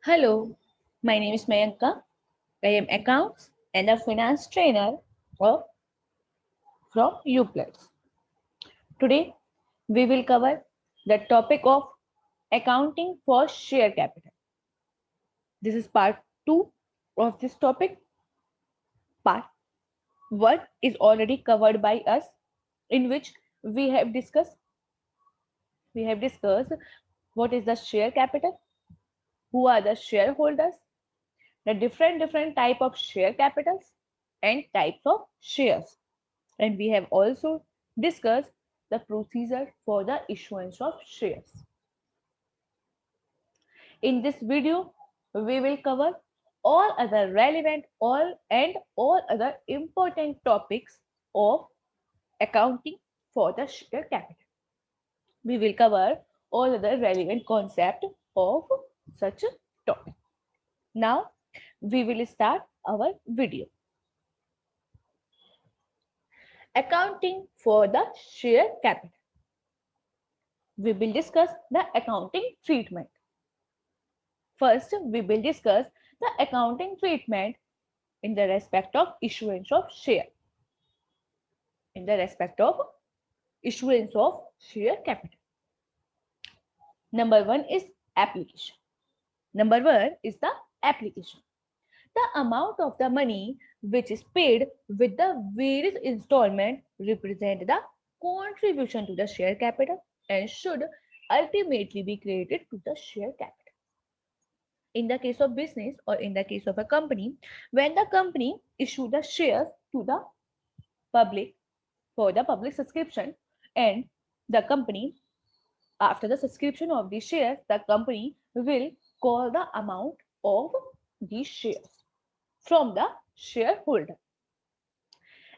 Hello, my name is Mayanka. I am accounts and a finance trainer of, from UPlus. Today, we will cover the topic of accounting for share capital. This is part 2 of this topic. Part 1 is already covered by us, in which we have discussed we have discussed what is the share capital, who are the shareholders, the different type of share capitals and types of shares. And we have also discussed the procedure for the issuance of shares. In this video, we will cover all other relevant all other important topics of accounting for the share capital. We will cover all other relevant concept of such a topic. Now, we will start our video. Accounting for the share capital. We will discuss the accounting treatment. First, we will discuss the accounting treatment in the respect of issuance of share. In the respect of issuance of share capital. Number one is application. Number one is the application. The amount of the money which is paid with the various installment represent the contribution to the share capital and should ultimately be credited to the share capital. In the case of business or in the case of a company, when the company issue the shares to the public for the public subscription, and the company, after the subscription of the shares, the company will call the amount of these shares from the shareholder,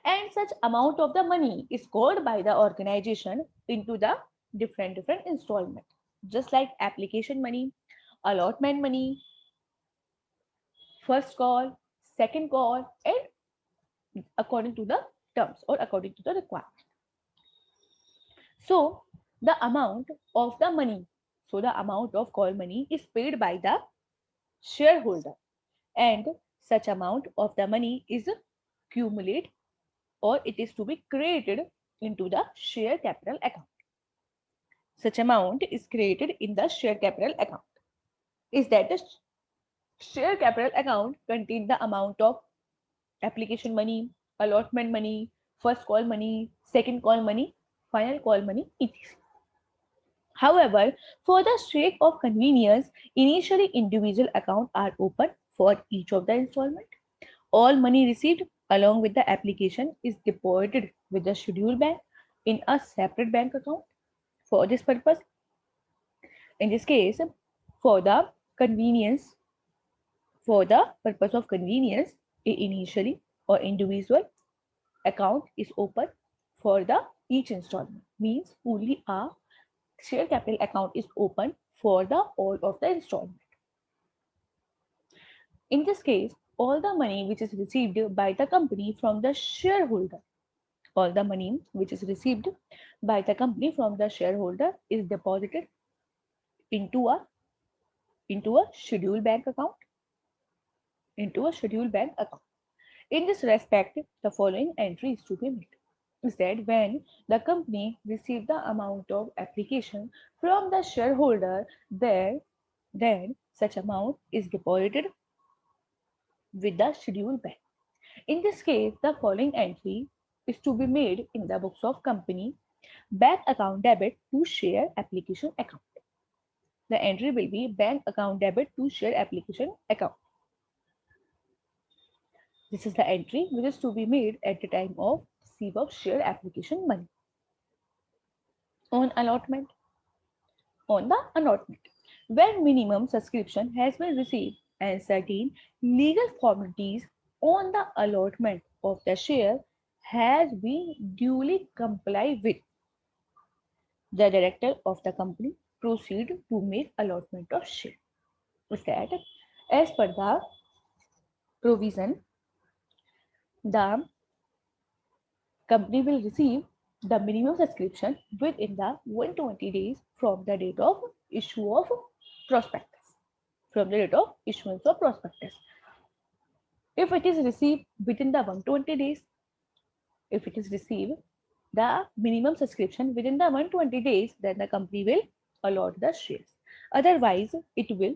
and such amount of the money is called by the organization into the different installment, just like application money, allotment money, first call, second call, and according to the terms or according to the requirement. So the amount of the money, so the amount of call money is paid by the shareholder, and such amount of the money is accumulated or it is to be created into the share capital account. Such amount is created in the share capital account. Is that the share capital account contain the amount of application money, allotment money, first call money, second call money, final call money, etc. However, for the sake of convenience, initially individual accounts are opened for each of the installment. All money received along with the application is deposited with the scheduled bank in a separate bank account. For this purpose, in this case, for the convenience, for the purpose of convenience, initially or individual account is open for the each installment. Means only a share capital account is open for the all of the installment. In this case, all the money which is received by the company from the shareholder, all the money which is received by the company from the shareholder is deposited into a scheduled bank account, into a scheduled bank account. In this respect, the following entry is to be made. Is that when the company received the amount of application from the shareholder, then such amount is deposited with the scheduled bank. In this case, the following entry is to be made in the books of company: bank account debit to share application account. The entry will be bank account debit to share application account. This is the entry which is to be made at the time of receipt of share application money. On allotment. On the allotment, where minimum subscription has been received and certain legal formalities on the allotment of the share has been duly complied with, the director of the company proceed to make allotment of share. Is that as per the provision, the company will receive the minimum subscription within the 120 days from the date of issue of prospectus. from the date of issuance of prospectus. If it is received within the 120 days, if it is received the minimum subscription within the 120 days, then the company will allot the shares. Otherwise, it will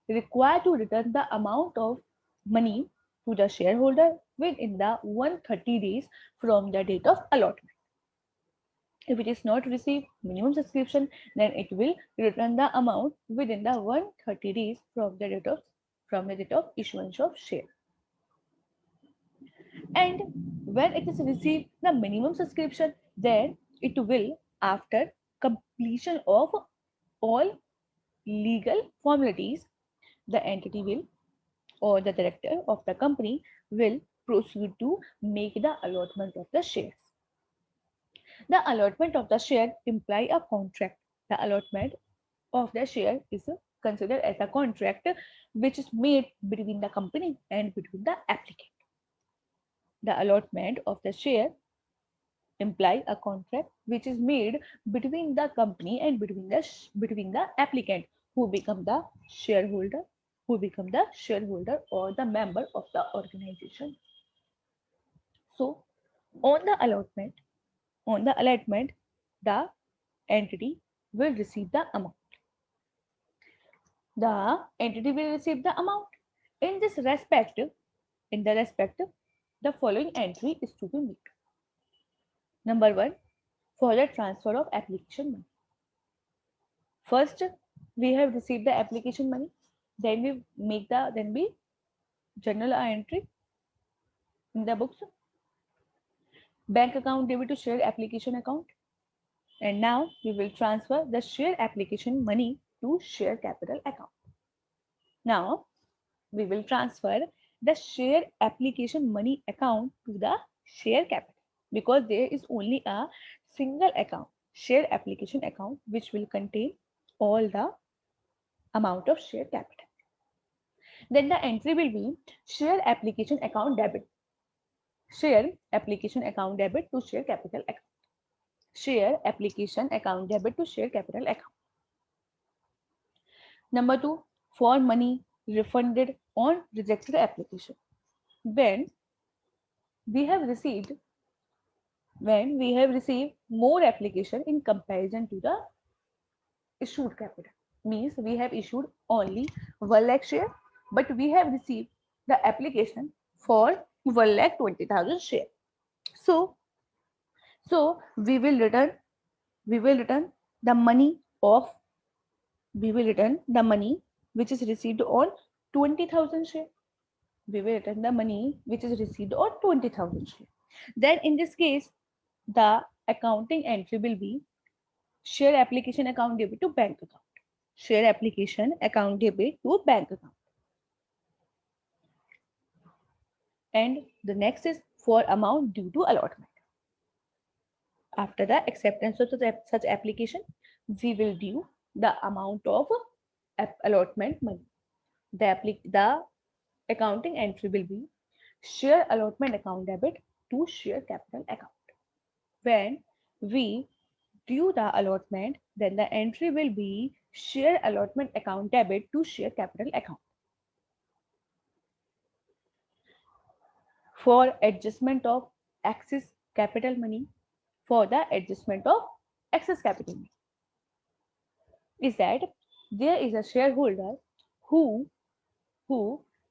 require to return the amount of money to the shareholder within the 130 days from the date of allotment. If it is not received minimum subscription, then it will return the amount within the 130 days from the date of issuance of share. And when it is received the minimum subscription, then it will, after completion of all legal formalities, the entity will, or the director of the company will proceed to make the allotment of the shares. The allotment of the share imply a contract. The allotment of the share is considered as a contract which is made between the company and between the applicant. The allotment of the share imply a contract which is made between the company and between the applicant, who become the shareholder, or the member of the organization. So on the allotment, the entity will receive the amount. The entity will receive the amount. In this respect, the following entry is to be made. Number 1, for the transfer of application money. First, we have received the application money. Then we journal our entry in the books. Bank account debit to share application account. And now we will transfer the share application money to share capital account. Now we will transfer the share application money account to the share capital, because there is only a single account, share application account, which will contain all the amount of share capital. Then the entry will be share application account debit. Share application account debit to share capital account. Share application account debit to share capital account. Number 2, for money refunded on rejected application. When we have received more application in comparison to the issued capital, means we have issued only 1 lakh share, but we have received the application for 1,20,000 share. So we will return the money which is received on 20,000 share. We will return the money which is received on 20,000 share. Then in this case, the accounting entry will be share application account debit to bank account. Share application account debit to bank account. And the next is for amount due to allotment. After the acceptance of such application, we will due the amount of allotment money. The accounting entry will be share allotment account debit to share capital account. When we due the allotment, then the entry will be share allotment account debit to share capital account. For adjustment of excess capital money, is that there is a shareholder who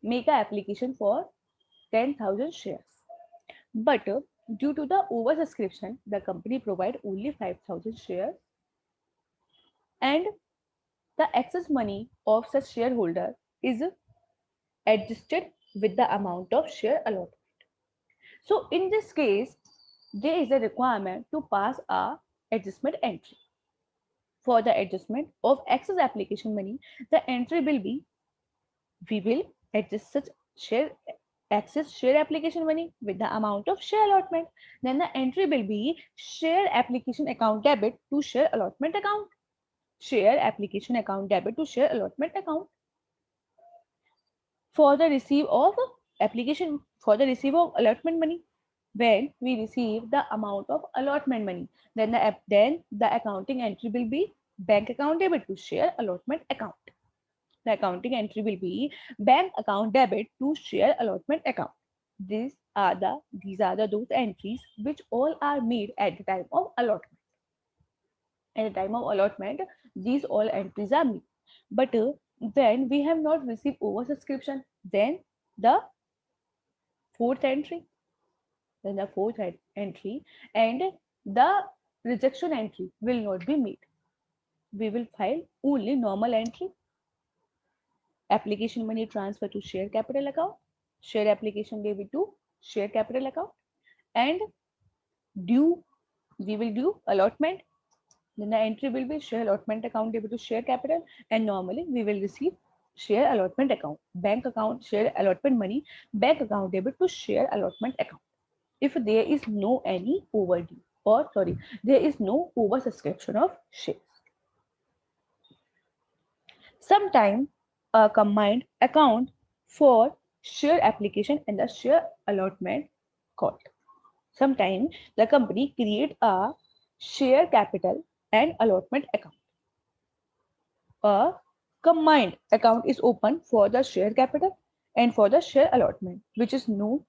make an application for 10,000 shares, but due to the oversubscription, the company provide only 5,000 shares, and the excess money of such shareholder is adjusted with the amount of share allotment. So in this case, there is a requirement to pass a adjustment entry. For the adjustment of excess application money, the entry will be, we will adjust such excess share application money with the amount of share allotment. Then the entry will be share application account debit to share allotment account. Share application account debit to share allotment account. For the receive of allotment money, when we receive the amount of allotment money, then the accounting entry will be bank account debit to share allotment account. the accounting entry will be bank account debit to share allotment account. These are the those entries which all are made at the time of allotment. At the time of allotment, these all entries are made. But when we have not received oversubscription, then the fourth entry, entry and the rejection entry will not be made. We will file only normal entry. Application money transfer to share capital account, share application debit to share capital account, and due, we will do allotment. Then the entry will be share allotment account debit to share capital, and normally we will receive share allotment account, bank account share allotment money, bank account debit to share allotment account. If there is no any overdue, or sorry, there is no oversubscription of shares. Sometime a combined account for share application and the share allotment called. Sometimes the company create a share capital and allotment account. A combined account is open for the share capital and for the share allotment, which is known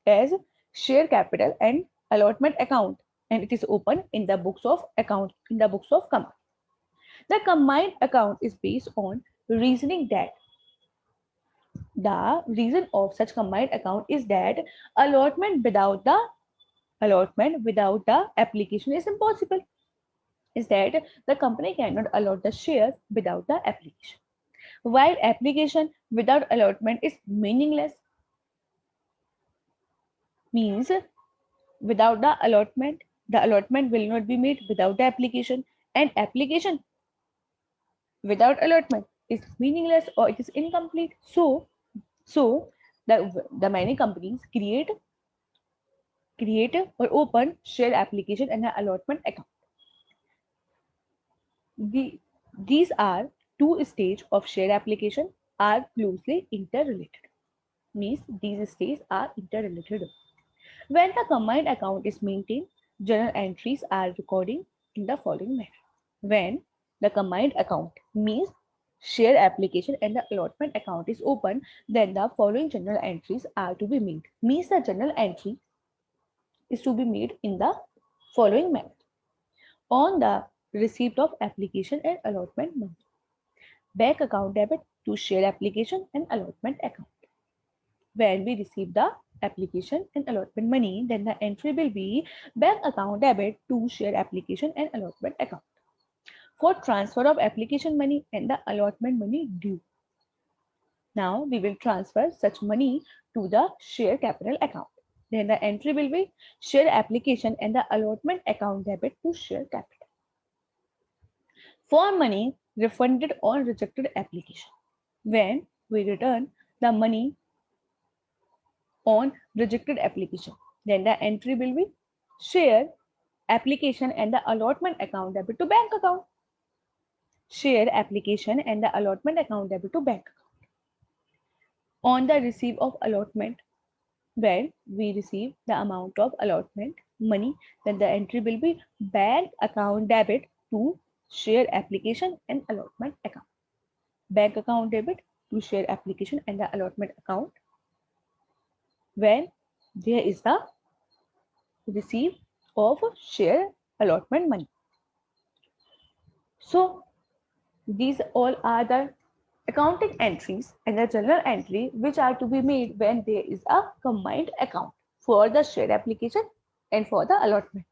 as share capital and allotment account, and it is open in the books of company. The combined account is based on reasoning that the reason of such combined account is that allotment without the application is impossible. Is that the company cannot allot the shares without the application, while application without allotment is meaningless. Means without the allotment will not be made without the application, and application without allotment is meaningless or it is incomplete. So the many companies create or open share application and an allotment account. These are two stages of share application are closely interrelated. Means these stages are interrelated. When the combined account is maintained, journal entries are recording in the following manner. When the combined account means share application and the allotment account is open, then the following journal entries are to be made. Means the journal entry is to be made in the following manner. On the receipt of application and allotment money, bank account debit to share application and allotment account. When we receive the application and allotment money, then the entry will be bank account debit to share application and allotment account. For transfer of application money and the allotment money due. Now we will transfer such money to the share capital account. Then the entry will be share application and the allotment account debit to share capital. For money refunded on rejected application. When we return the money on rejected application, then the entry will be share application and the allotment account debit to bank account. Share application and the allotment account debit to bank account. On the receipt of allotment, when we receive the amount of allotment money, then the entry will be bank account debit to share application and allotment account. Bank account debit to share application and the allotment account when there is the receipt of share allotment money. So these all are the accounting entries and the journal entry which are to be made when there is a combined account for the share application and for the allotment.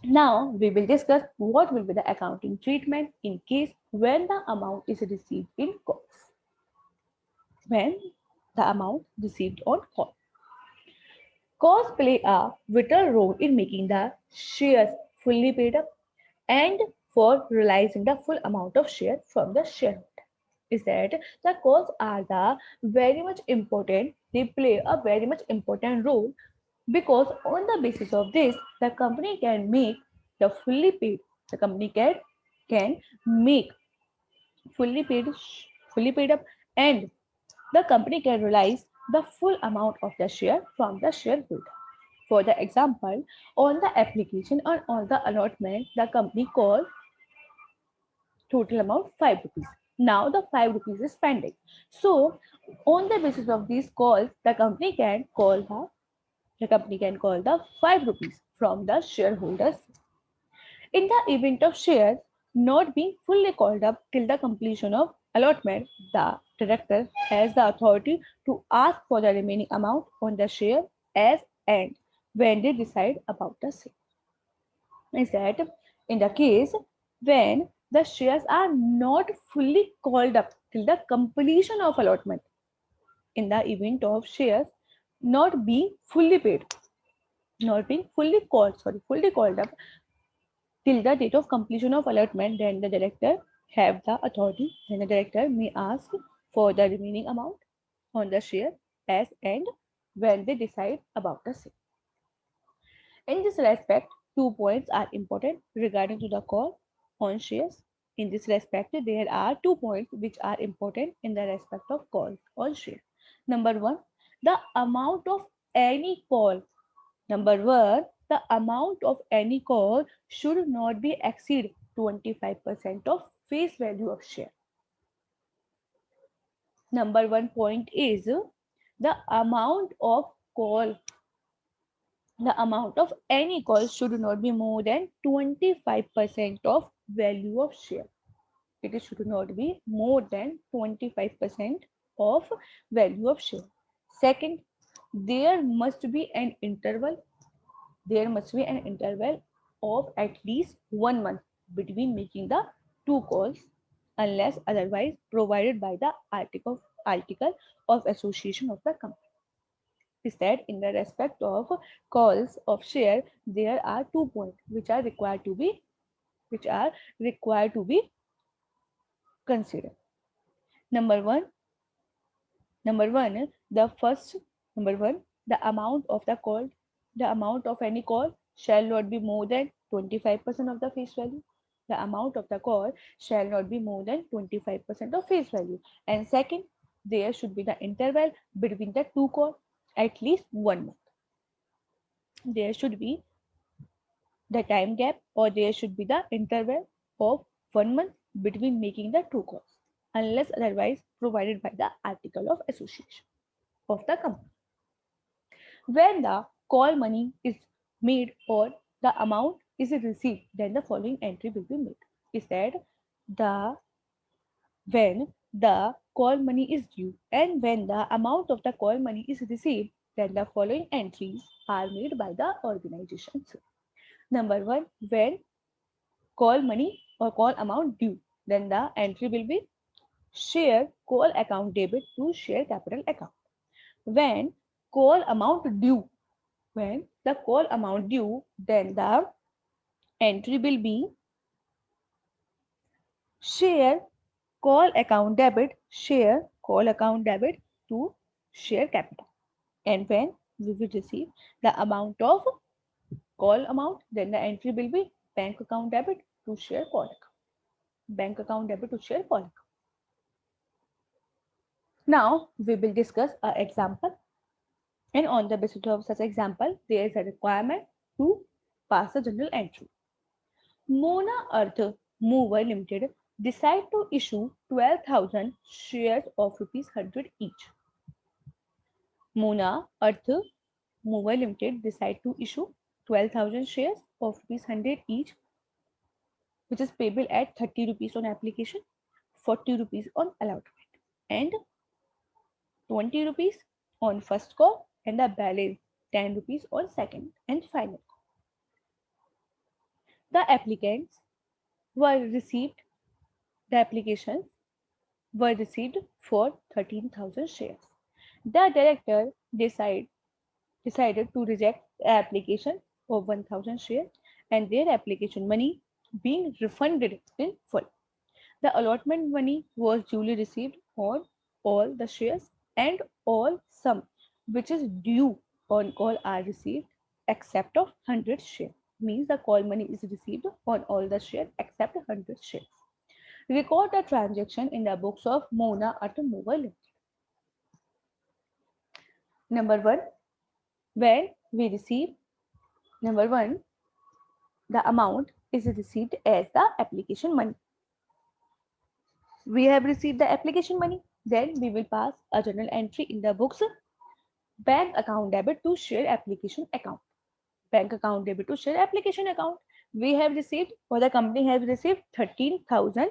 Now we will discuss what will be the accounting treatment in case when the amount is received in calls. When the amount received on call. Calls play a vital role in making the shares fully paid up and for realizing the full amount of share from the shareholder. Is that the calls are the very much important, they play a very much important role because on the basis of this, the company can make the fully paid, the company can make fully paid up and the company can realize the full amount of the share from the shareholder. For the example, on the application or on the allotment, the company call total amount 5 rupees. Now the 5 rupees is pending. So on the basis of these calls, the company can call the 5 rupees from the shareholders. In the event of shares not being fully called up till the completion of allotment, the director has the authority to ask for the remaining amount on the share as and when they decide about the same. Is that in the case when the shares are not fully called up till the completion of allotment, in the event of shares not being fully paid, not being fully called up till the date of completion of allotment, then the director have the authority, then the director may ask for the remaining amount on the share as and when they decide about the same. In this respect, 2 points are important regarding to the call on shares. In this respect, there are 2 points which are important in the respect of call on share. Number one, the amount of any call. Number one, the amount of any call should not be exceed 25% of face value of share. Number 1 point is the amount of call. The amount of any call should not be more than 25% of value of share. It should not be more than 25% of value of share. Second, there must be an interval. There must be an interval of at least 1 month between making the two calls unless otherwise provided by the article of association of the company. Is that in the respect of calls of share, there are 2 points which are required to be considered. Number one, the first number one, the amount of the call, the amount of any call shall not be more than 25% of the face value. The amount of the call shall not be more than 25% of face value. And second, there should be the interval between the two calls at least 1 month. There should be the time gap or there should be the interval of 1 month between making the two calls unless otherwise provided by the article of association of the company. When the call money is made or the amount is received, then the following entry will be made. Is that the when the call money is due and when the amount of the call money is received, then the following entries are made by the organization. Number one, when call money or call amount due, then the entry will be share call account debit to share capital account. When call amount due, when the call amount due, then the entry will be share call account debit, share call account debit to share capital. And when we will receive the amount of call amount, then the entry will be bank account debit to share call account. Bank account debit to share call account. Now we will discuss an example. And on the basis of such example, there is a requirement to pass the journal entry. Mona Earth Mover Limited decide to issue 12,000 shares of ₹100 each. Mona Earth Mover Limited decide to issue 12,000 shares of ₹100 each, which is payable at 30 rupees on application, 40 rupees on allotment, and 20 rupees on first call, and the balance 10 rupees on second and final call. The applicants were received, the applications were received for 13,000 shares. The director decided to reject the application of 1,000 shares and their application money being refunded in full. The allotment money was duly received on all the shares and all sum which is due on call are received except of 100 shares. Means the call money is received on all the shares except 100 shares. Record the transaction in the books of Mona Earth Mover Limited. Number one, when we receive, number one, the amount is received as the application money. We have received the application money. Then we will pass a journal entry in the books. Bank account debit to share application account. Bank account debit to share application account. We have received, or the company has received 13,000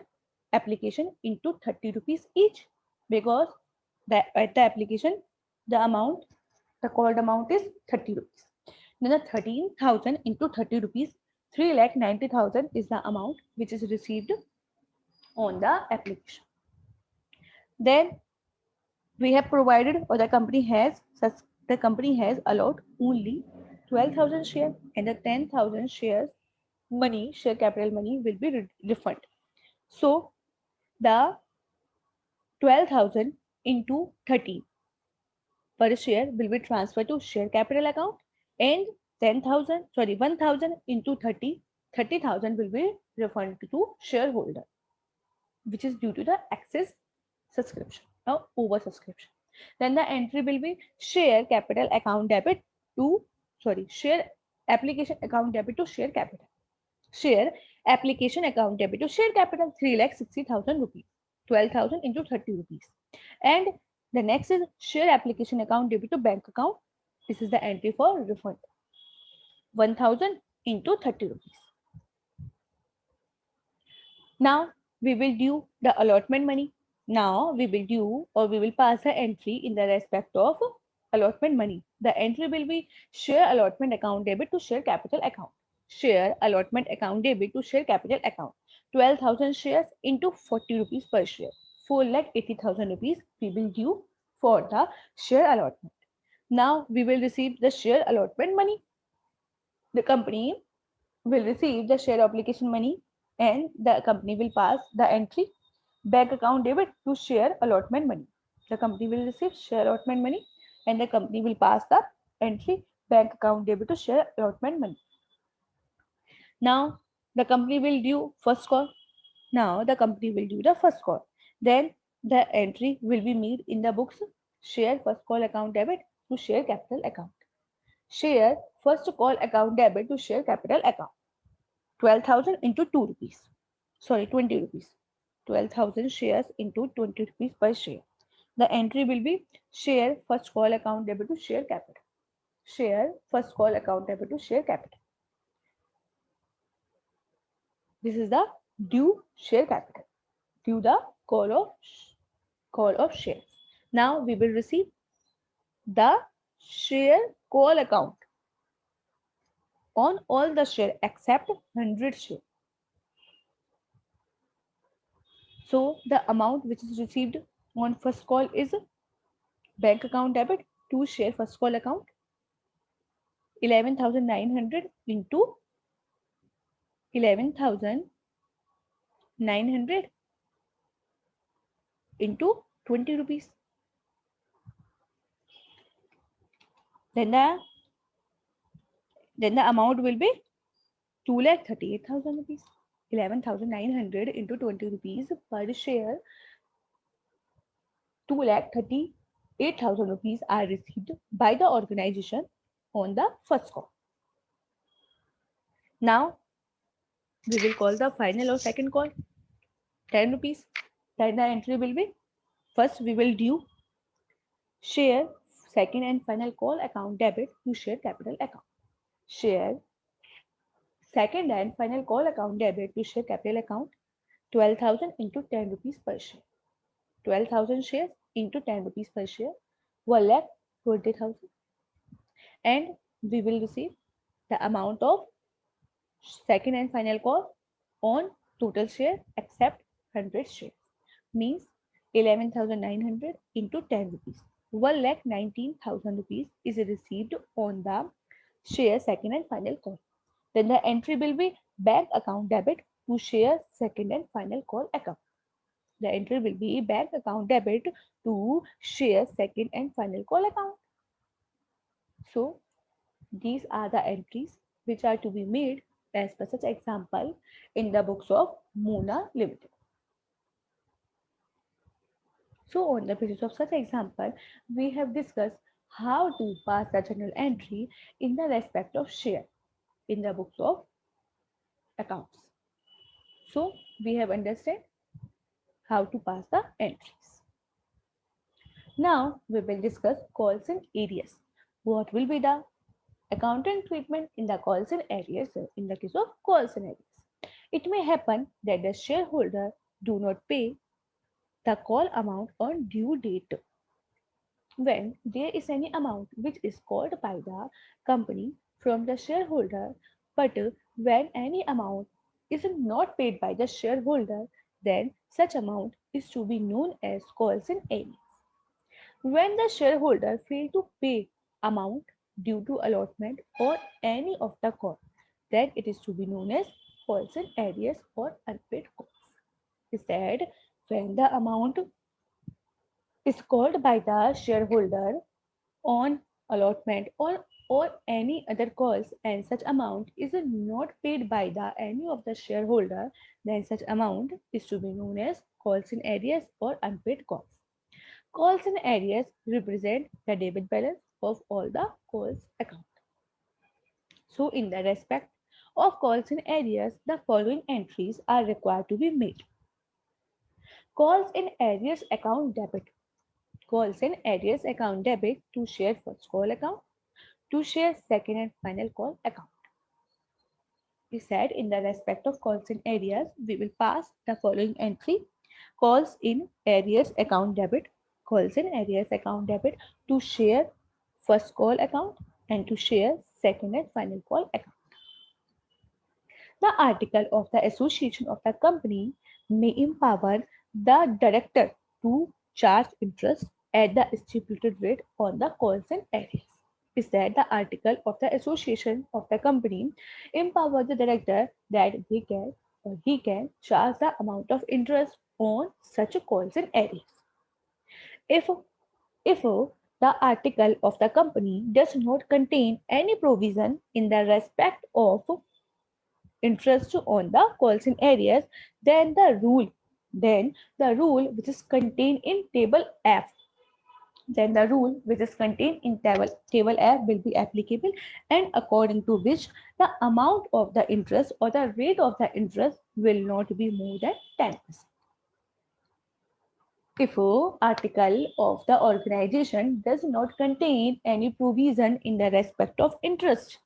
application into 30 rupees each, because at the application, the amount, the called amount is 30 rupees. Then the 13,000 into 30 rupees, 3,90,000 is the amount which is received on the application. Then we have provided, or the company has allowed only 12,000 shares, and the 10,000 shares money, share capital money, will be refunded. So the 12,000 into 30 per share will be transferred to share capital account, and 1,000 into 30, 30,000 will be refunded to shareholder, which is due to the excess subscription or over subscription. Then the entry will be share capital account debit to, share application account debit to share capital. Share application account debit to share capital, 3,60,000 rupees, 12,000 into 30 rupees. And the next is share application account debit to bank account. This is the entry for refund, 1,000 into 30 rupees. Now we will do the allotment money. Now we will do, or we will pass the entry in the respect of allotment money. The entry will be share allotment account debit to share capital account. Share allotment account debit to share capital account. 12,000 shares into 40 rupees per share. 4,80,000 rupees we will due for the share allotment. Now we will receive the share allotment money. The company will receive the share application money, and the company will pass the entry bank account debit to share allotment money. The company will receive share allotment money, and the company will pass the entry bank account debit to share allotment money. Now the company will do first call. Now the company will do the first call. Then the entry will be made in the books share first call account debit to share capital account. Share first call account debit to share capital account. 12,000 into 2 rupees. 20 rupees. 12,000 shares into 20 rupees per share. The entry will be share first call account debit to share capital. Share first call account debit to share capital. This is the due share capital. Due the call of shares. Now we will receive the share call account on all the share except 100 share. So the amount which is received on first call is bank account debit to share first call account, 11,900 into 11,900 into 20 rupees. Then the amount will be 2,38,000 rupees. 11,900 into 20 rupees per share. 2,38,000 rupees are received by the organization on the first call. Now we will call the final or second call, 10 rupees. Then the entry will be first we will due share second and final call account debit to share capital account. Share second and final call account debit to share capital account, 12,000 into 10 rupees per share. 12,000 shares into 10 rupees per share, 1,20,000. And we will receive the amount of second and final call on total share except 100 shares. Means 11,900 into 10 rupees. 1,19,000 rupees is received on the share second and final call. Then the entry will be bank account debit to share second and final call account. The entry will be bank account debit to share second and final call account. So these are the entries which are to be made as per such example in the books of Mona Limited. So on the basis of such example, we have discussed how to pass the journal entry in the respect of share in the books of accounts. So we have understood how to pass the entries. Now we will discuss calls in arrears. What will be the accounting treatment in the calls in arrears in the case of calls in arrears? It may happen that the shareholder do not pay the call amount on due date. When there is any amount which is called by the company from the shareholder, but when any amount is not paid by the shareholder, then such amount is to be known as calls in arrears. When the shareholder fail to pay amount due to allotment or any of the call, then it is to be known as calls in arrears or unpaid calls. Instead, when the amount is called by the shareholder on allotment or any other calls and such amount is not paid by the any of the shareholder, then such amount is to be known as calls in arrears or unpaid calls. Calls in arrears represent the debit balance of all the calls account. So in the respect of calls in arrears, the following entries are required to be made. Calls in arrears account debit. Calls in arrears account debit to share first call account, to share second and final call account. We said in the respect of calls in arrears, we will pass the following entry. Calls in arrears account debit. Calls in arrears account debit to share first call account and to share second and final call account. The article of the association of the company may empower the director to charge interest at the stipulated rate on the calls in arrears. Is that the article of the association of the company empower the director that he can charge the amount of interest on such calls in arrears. If the article of the company does not contain any provision in the respect of interest on the calls in arrears, then the rule which is contained in table F, then the rule which is contained in table F will be applicable, and according to which the amount of the interest or the rate of the interest will not be more than 10%. If article of the organization does not contain any provision in the respect of interest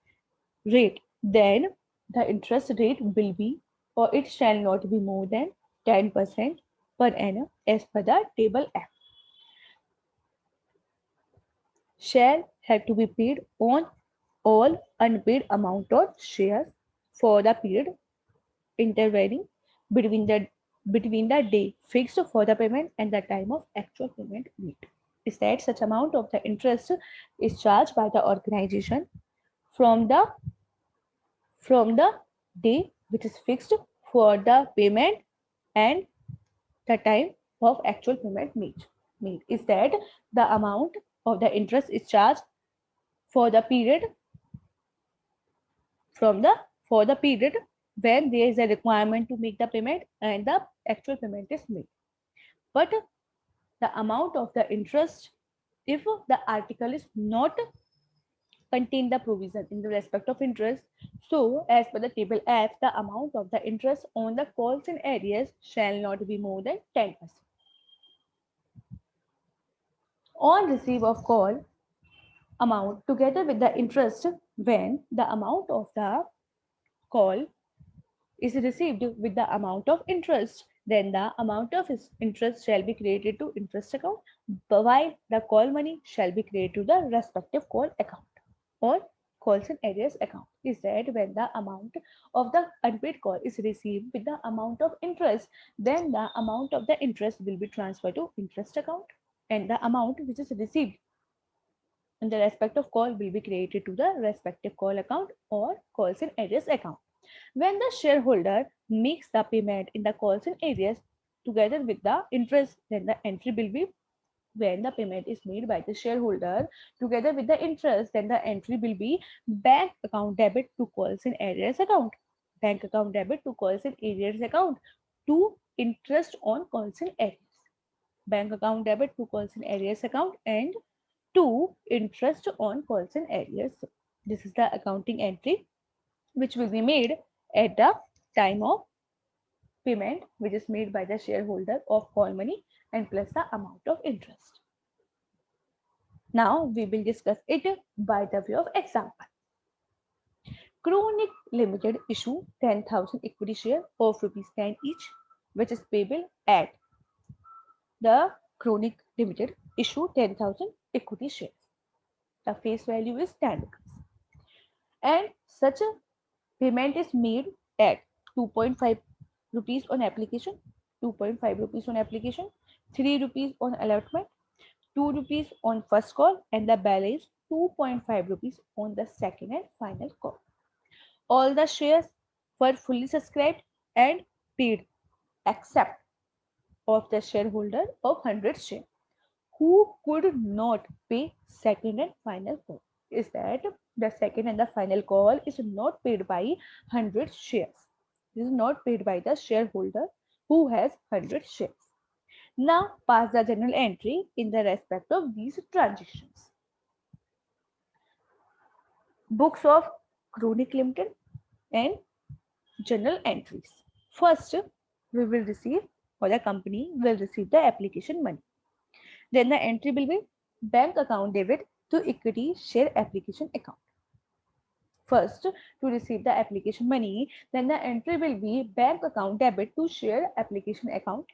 rate, then the interest rate will be or it shall not be more than 10% per annum as per the table F. Shall have to be paid on all unpaid amount of shares for the period intervening between the day fixed for the payment and the time of actual payment made. Is that such amount of the interest is charged by the organization from the day which is fixed for the payment and the time of actual payment made. Is that the amount of the interest is charged for the period for the period when there is a requirement to make the payment and the actual payment is made. But the amount of the interest, if the article is not contain the provision in the respect of interest, so as per the table F, the amount of the interest on the calls in arrears shall not be more than 10%. On receive of call amount together with the interest, when the amount of the call is received with the amount of interest, then the amount of interest shall be credited to interest account, while the call money shall be credited to the respective call account or calls in arrears account. Is that when the amount of the unpaid call is received with the amount of interest, then the amount of the interest will be transferred to interest account, and the amount which is received in the respective call will be credited to the respective call account or calls in arrears account. When the shareholder makes the payment in the calls in arrears together with the interest, then the entry will be when the payment is made by the shareholder together with the interest, then the entry will be bank account debit to calls in arrears account, bank account debit to calls in arrears account, to interest on calls in arrears, bank account debit to calls in arrears account, and to interest on calls in arrears. This is the accounting entry which will be made at the time of payment which is made by the shareholder of call money and plus the amount of interest. Now we will discuss it by the way of example. Chronic Limited issue 10,000 equity share of rupees 10 each, which is payable at the Chronic Limited issue 10,000 equity shares. The face value is 10 rupees. And such a payment is made at 2.5 rupees on application, 2.5 rupees on application, 3 rupees on allotment, 2 rupees on first call, and the balance 2.5 rupees on the second and final call. All the shares were fully subscribed and paid except of the shareholder of 100 shares who could not pay second and final call. Is that the second and the final call is not paid by 100 shares. This is not paid by the shareholder who has 100 shares. Now pass the journal entry in the respect of these transactions. Books of Chronic Limited and journal entries. First, we will receive or the company will receive the application money. Then the entry will be bank account debit to equity share application account. First, to receive the application money, then the entry will be bank account debit to share application account.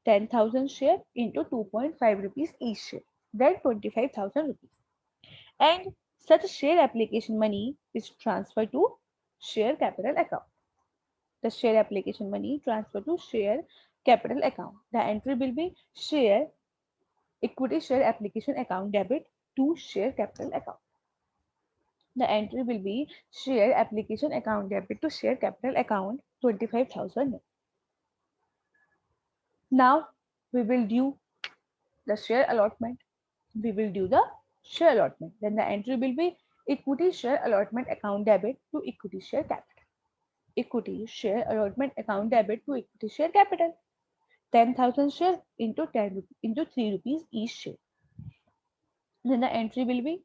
10,000 share into 2.5 rupees each share, then 25,000 rupees. And such share application money is transferred to share capital account. The share application money transferred to share capital account. The entry will be share equity share application account debit to share capital account. The entry will be share application account debit to share capital account 25,000. Now we will do the share allotment. We will do the share allotment. Then the entry will be equity share allotment account debit to equity share capital. Equity share allotment account debit to equity share capital. 10,000 share into 3 rupees each share. Then the entry will be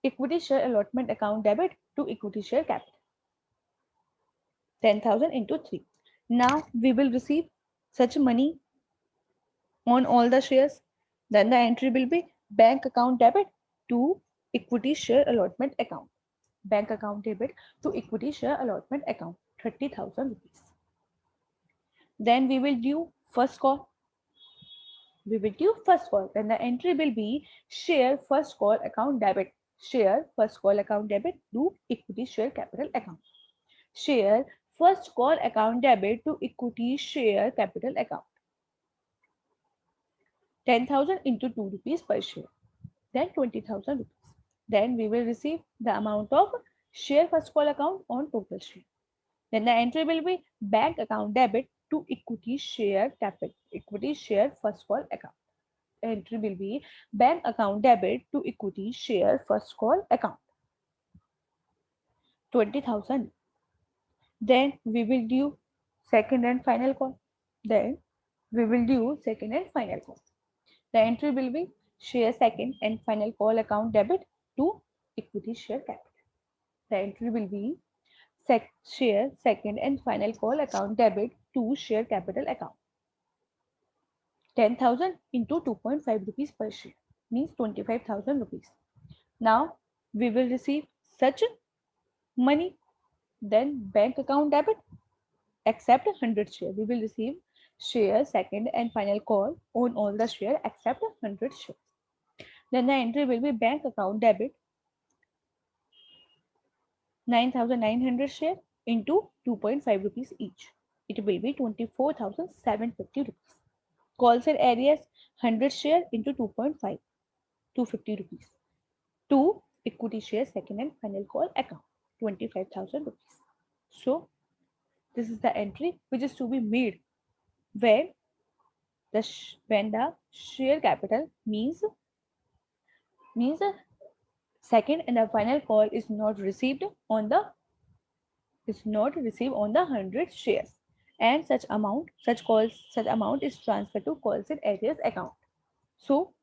equity share allotment account debit to equity share capital. 10,000 into 3. Now we will receive such money on all the shares. Then the entry will be bank account debit to equity share allotment account. Bank account debit to equity share allotment account 30,000 rupees. Then we will do first call. We will do first call. Then the entry will be share first call account debit. Share first call account debit to equity share capital account. Share first call account debit to equity share capital account. 10,000 into 2 rupees per share. Then 20,000 rupees. Then we will receive the amount of share first call account on total share. Then the entry will be bank account debit to equity share capital. Equity share first call account. Entry will be bank account debit to equity share first call account. 20,000. Then we will do second and final call. Then we will do second and final call. The entry will be share second and final call account debit to equity share capital. The entry will be share second and final call account debit to share capital account. 10,000 into 2.5 rupees per share means 25,000 rupees. Now we will receive such money. Then bank account debit except 100 share. We will receive share second and final call on all the share except 100 shares. Then the entry will be bank account debit 9,900 share into 2.5 rupees each. It will be 24,750 rupees. Calls and areas 100 share into 2.5, 250 rupees. 2 equity share second and final call account 25,000 rupees. So this is the entry which is to be made when the share capital means second and the final call is not received on the 100 shares, and such amount is transferred to calls and areas account. So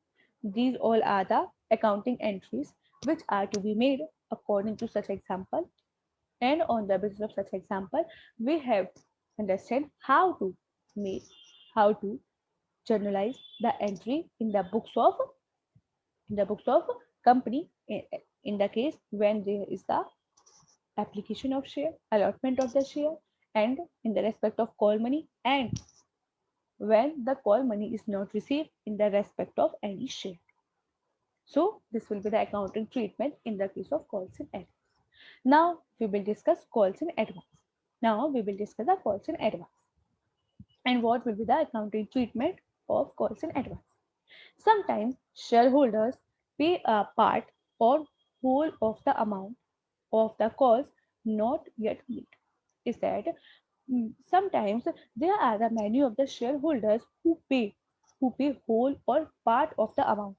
these all are the accounting entries which are to be made according to such example, and on the basis of such example we have understand make how to journalize the entry in the books of company in the case when there is the application of share, allotment of the share, and in the respect of call money, and when the call money is not received in the respect of any share. So this will be the accounting treatment in the case of calls in advance. Now we will discuss calls in advance. Now we will discuss the calls in advance and what will be the accounting treatment of calls in advance. Sometimes shareholders pay a part or whole of the amount of the calls not yet made. Is that sometimes there are the many of the shareholders who pay whole or part of the amount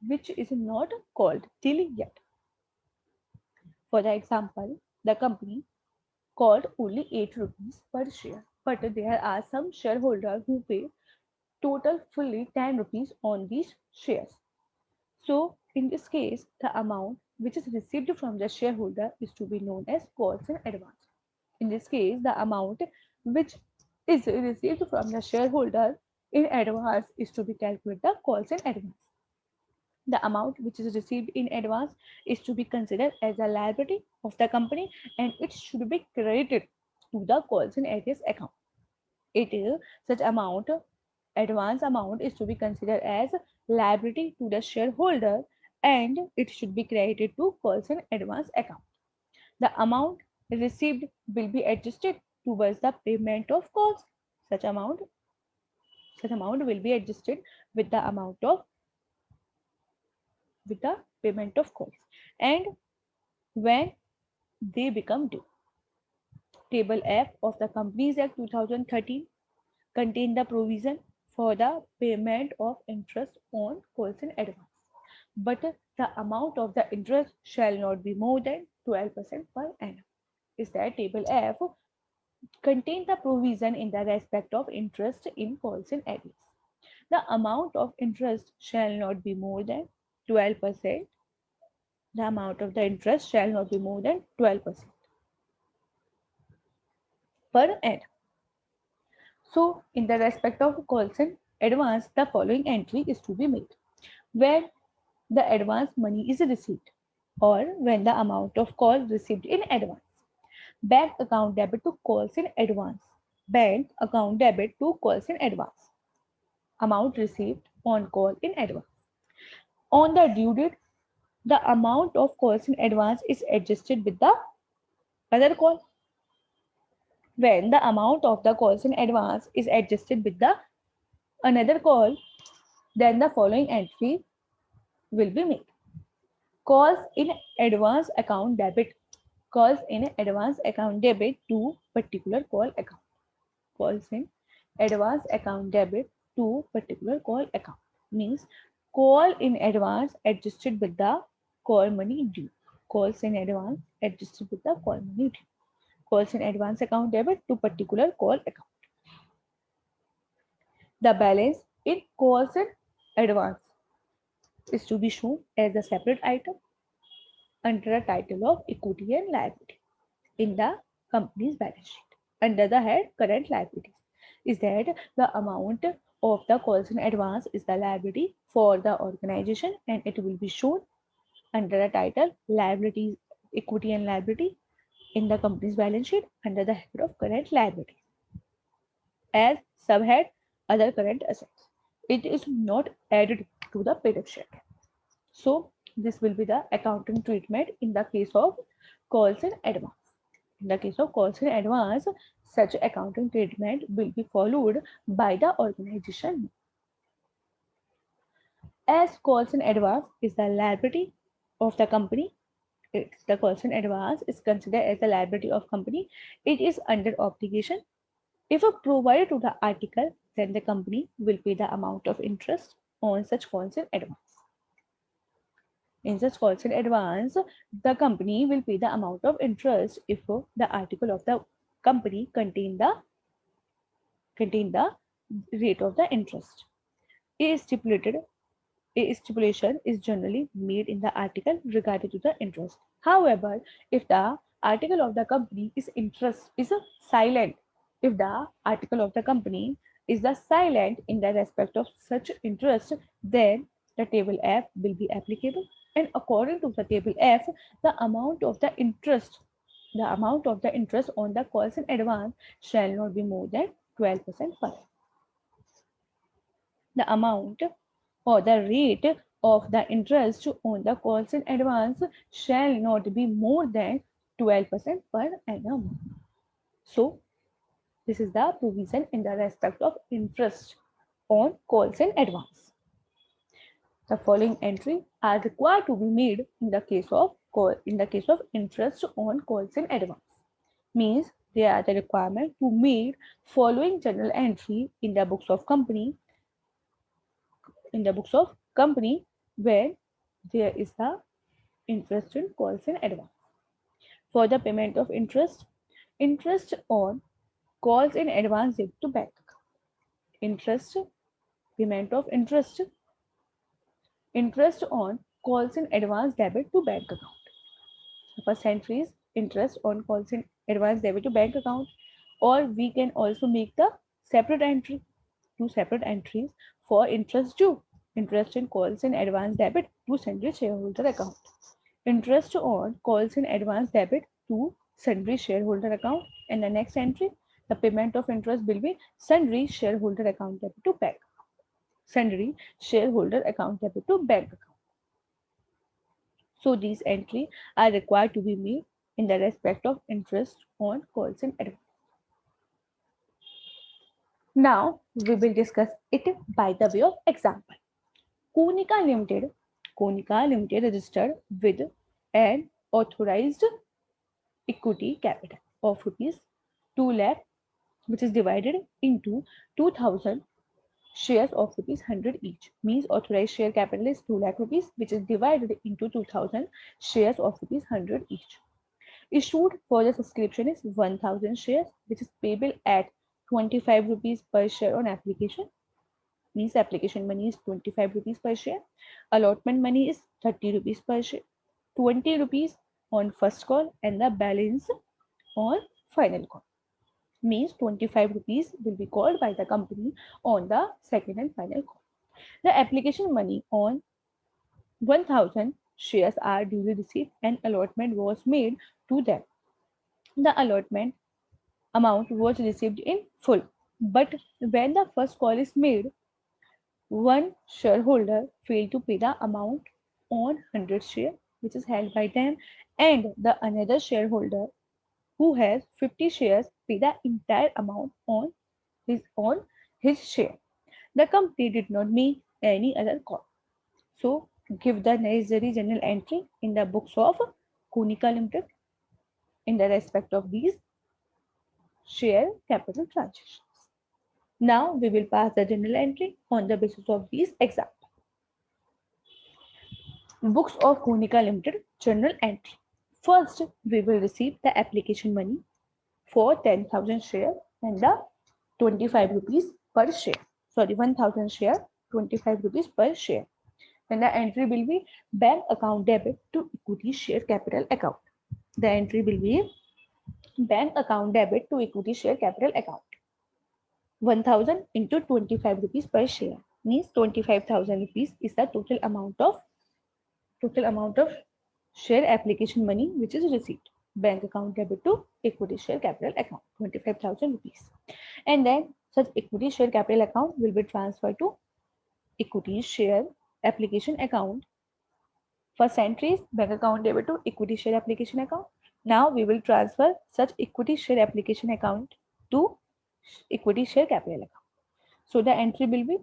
which is not called till yet. For the example, the company called only 8 rupees per share, but there are some shareholders who pay total fully 10 rupees on these shares. So in this case, the amount which is received from the shareholder is to be known as calls in advance. In this case, the amount which is received from the shareholder in advance is to be calculated the calls in advance. The amount which is received in advance is to be considered as a liability of the company and it should be credited to the calls in arrears account. It is such amount, advance amount is to be considered as liability to the shareholder and it should be credited to calls in advance account. The amount received will be adjusted towards the payment of cost. Such amount, such amount will be adjusted with the amount of with the payment of cost and when they become due. Table F of the Companies Act 2013 contain the provision for the payment of interest on calls in advance. But the amount of the interest shall not be more than 12% per annum. Is that table F contain the provision in the respect of interest in calls in arrears. The amount of interest shall not be more than 12%. The amount of the interest shall not be more than 12% per annum. So, in the respect of calls in advance, the following entry is to be made. Where the advance money is received or when the amount of call received in advance. Bank account debit to calls in advance. Bank account debit to calls in advance. Amount received on call in advance. On the due date, the amount of calls in advance is adjusted with the other call. When the amount of the calls in advance is adjusted with the another call, then the following entry will be made. Calls in advance account debit. Calls in advance account debit to particular call account. Calls in advance account debit to particular call account. Means call in advance adjusted with the call money due. Calls in advance adjusted with the call money due. Calls in advance account debit to particular call account. The balance in calls in advance is to be shown as a separate item under a title of equity and liability in the company's balance sheet. Under the head current liabilities is that the amount of the calls in advance is the liability for the organization and it will be shown under the title liabilities, equity and liability in the company's balance sheet under the head of current liabilities as subhead other current assets. It is not added to the paid up share. So this will be the accounting treatment in the case of calls in advance. In the case of calls in advance, such accounting treatment will be followed by the organization. As calls in advance is the liability of the company, the calls in advance is considered as the liability of company. It is under obligation. If provided to the article, then the company will pay the amount of interest on such calls in advance. In such calls in advance, the company will pay the amount of interest if the article of the company contain the rate of the interest. A stipulation is generally made in the article regarding to the interest. However, if the article of the company is silent, If the article of the company is the silent in the respect of such interest, then the table F will be applicable. And according to the table F, the amount of the interest on the calls in advance shall not be more than 12% per annum. The amount or the rate of the interest on the calls in advance shall not be more than 12% per annum. So, this is the provision in the respect of interest on calls in advance. The following entry are required to be made in the case of interest on calls in advance. Means they are the requirement to make following journal entry in the books of company where there is the interest in calls in advance. For the payment of interest on calls in advance debit to bank account. Payment of interest on calls in advance debit to bank account. The first entry is interest on calls in advance debit to bank account, or we can also make the separate entry, two separate entries for interest due. Interest in calls in advance debit to sundry shareholder account. Interest on calls in advance debit to sundry shareholder account, and the next entry, the payment of interest will be sundry shareholder account debit to bank. Sundry shareholder account debit to bank account. So these entries are required to be made in the respect of interest on calls in advance. Now we will discuss it by the way of example. Konica Limited registered with an authorized equity capital of rupees 2 lakh, which is divided into 2000 shares of rupees 100 each. Means authorized share capital is 2 lakh rupees, which is divided into 2000 shares of rupees 100 each. Issued for the subscription is 1000 shares, which is payable at 25 rupees per share on application. Means application money is 25 rupees per share. Allotment money is 30 rupees per share. 20 rupees on first call and the balance on final call. Means 25 rupees will be called by the company on the second and final call. The application money on 1000 shares are duly received and allotment was made to them. The allotment amount was received in full. But when the first call is made, one shareholder failed to pay the amount on 100 share, which is held by them, and the another shareholder who has 50 shares pay the entire amount on his share. The company did not make any other call. So give the necessary journal entry in the books of Konica Limited in the respect of these share capital transactions. Now we will pass the journal entry on the basis of these examples. Books of Konica Limited journal entry. First, we will receive the application money for 10,000 share and the 25 rupees per share. Sorry, 1000 share, 25 rupees per share. Then the entry will be bank account debit to equity share capital account. The entry will be bank account debit to equity share capital account. 1000 into 25 rupees per share means 25,000 rupees is the total amount of share application money which is received. Bank account debit to equity share capital account 25,000 rupees, and then such equity share capital account will be transferred to equity share application account. First entry is bank account debit to equity share application account. Now we will transfer such equity share application account to equity share capital account. So the entry will be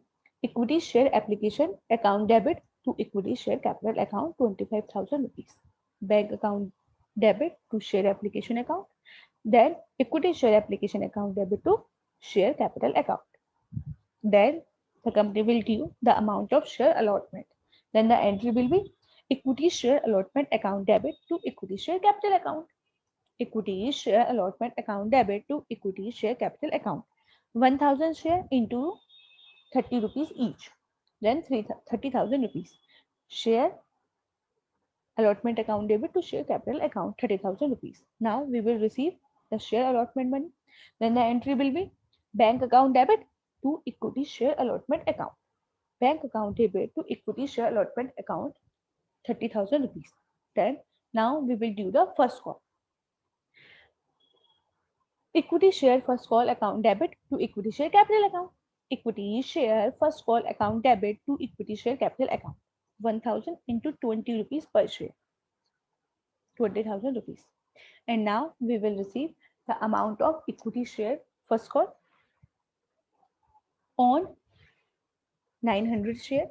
equity share application account debit to equity share capital account 25,000 rupees. Bank account debit to share application account. Then equity share application account debit to share capital account. Then the company will due the amount of share allotment. Then the entry will be equity share allotment account debit to equity share capital account. Equity share allotment account debit to equity share capital account. 1000 share into 30 rupees each. Then 30,000 rupees. Share allotment account debit to share capital account 30,000 rupees. Now we will receive the share allotment money. Then the entry will be bank account debit to equity share allotment account. Bank account debit to equity share allotment account 30,000 rupees. Then now we will do the first call. Equity share first call account debit to equity share capital account. Equity share first call account debit to equity share capital account. 1,000 into 20 rupees per share. 20,000 rupees. And now we will receive the amount of equity share first call on 900 share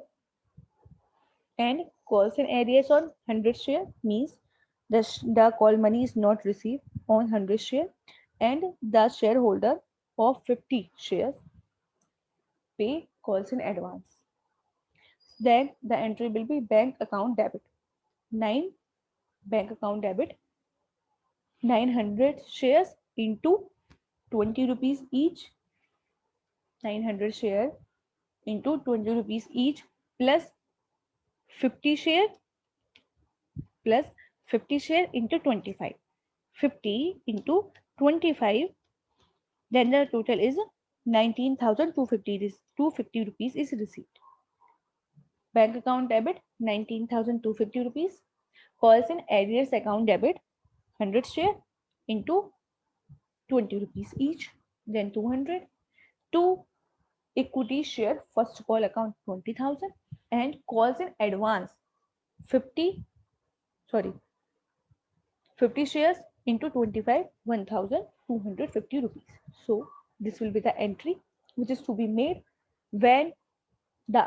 and calls and arrears on 100 share, means the call money is not received on 100 share and the shareholder of 50 shares pay calls in advance. Then the entry will be bank account debit. 9 bank account debit 900 shares into 20 rupees each. 900 share into 20 rupees each plus 50 share plus 50 share into 25. 50 into 25, then the total is 19,250 rupees is received. Bank account debit 19,250 rupees. Calls in arrears account debit 100 share into 20 rupees each, then 200. To equity share first call account 20,000 and calls in advance 50 shares into 25, 1,250 rupees. So this will be the entry which is to be made when the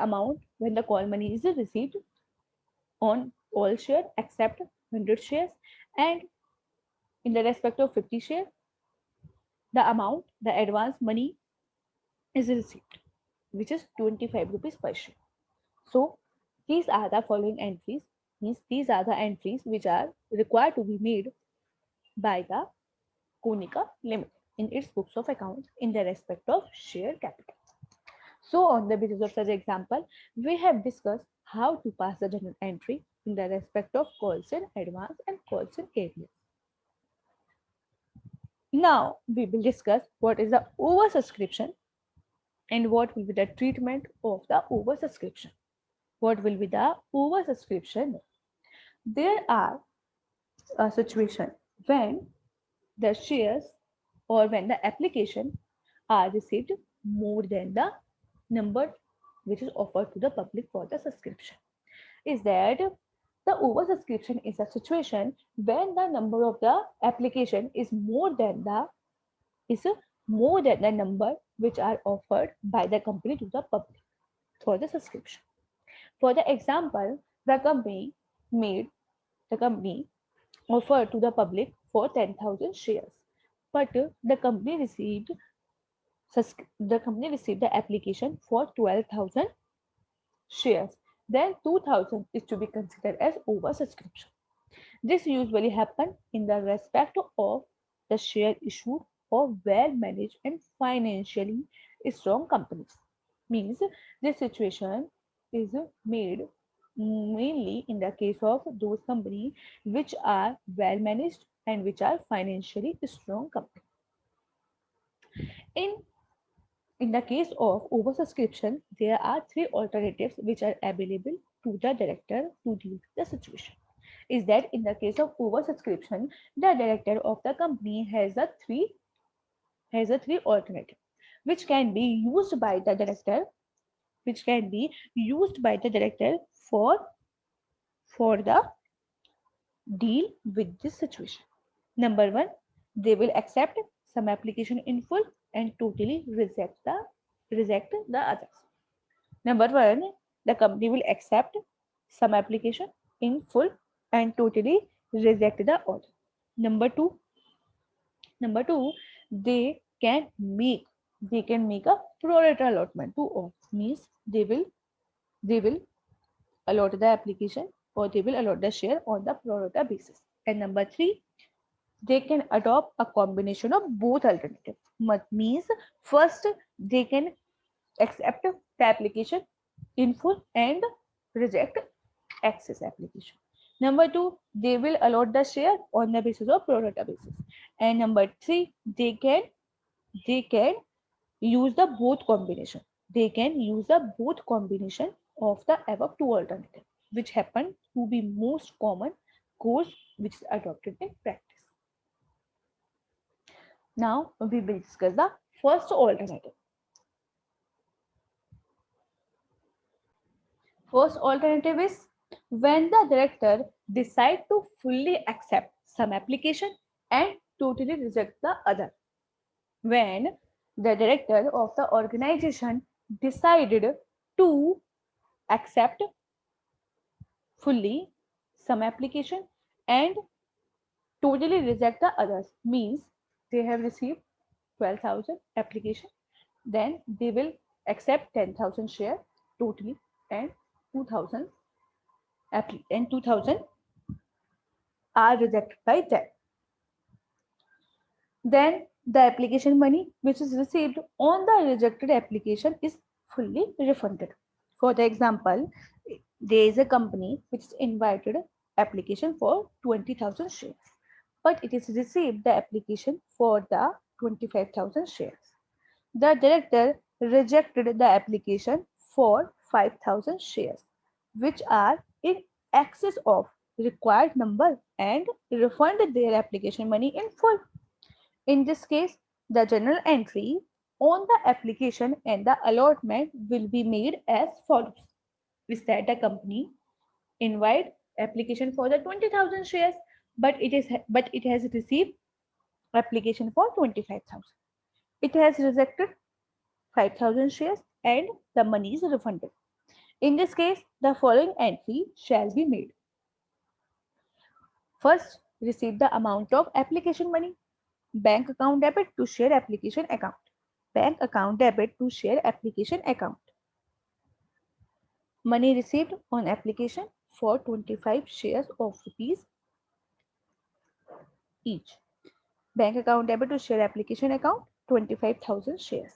call money is received on all share except 100 shares, and in the respect of 50 share, the advance money is received, which is 25 rupees per share. So these are the following entries, means these are the entries which are required to be made by the Konica Limited in its books of accounts in the respect of share capital. So on the basis of such example, we have discussed how to pass the journal entry in the respect of calls in advance and calls in arrears. Now we will discuss what is the oversubscription and what will be the treatment of the oversubscription. What will be the oversubscription? There are a situation when the shares or when the application are received more than the number which is offered to the public for the subscription. Is that the oversubscription is a situation when the number of the application is more than the number which are offered by the company to the public for the subscription. For the example, the company offered to the public for 10,000 shares, but the company received the application for 12,000 shares. Then 2,000 is to be considered as oversubscription. This usually happens in the respect of the share issued or well-managed and financially strong companies. Means this situation is made mainly in the case of those companies which are well-managed and which are financially strong companies. In the case of oversubscription, there are three alternatives which are available to the director to deal with the situation. Is that in the case of oversubscription, the director of the company has a three alternative which can be used by the director for the deal with this situation. Number one, they will accept some application in full and totally reject the others. Number one, the company will accept some application in full and totally reject the other. Number two, they can make a pro rata allotment to all. Means they will allot the application or they will allot the share on the pro rata basis. And number three, they can adopt a combination of both alternatives. Means first they can accept the application in full and reject excess application. Number two, they will allot the share on the basis of pro rata basis. And number three, they can they can use the both combination. They can use the both combination of the above two alternatives, which happen to be most common course which is adopted in practice. Now we will discuss the first alternative. First alternative is when the director decide to fully accept some application and totally reject the other. When the director of the organization decided to accept fully some application and totally reject the others, means they have received 12,000 application, then they will accept 10,000 share totally, and 2,000 and 2,000 are rejected by them. Then the application money which is received on the rejected application is fully refunded. For the example, there is a company which invited application for 20,000 shares, but it is received the application for the 25,000 shares. The director rejected the application for 5,000 shares, which are in excess of required number, and refunded their application money in full. In this case, the general entry on the application and the allotment will be made as follows. Is that the company invite application for the 20,000 shares, but it has received application for 25,000. It has rejected 5,000 shares and the money is refunded. In this case, the following entry shall be made. First, receive the amount of application money. Bank account debit to share application account. Bank account debit to share application account. Money received on application for 25 shares of rupees each. Bank account debit to share application account 25,000 shares.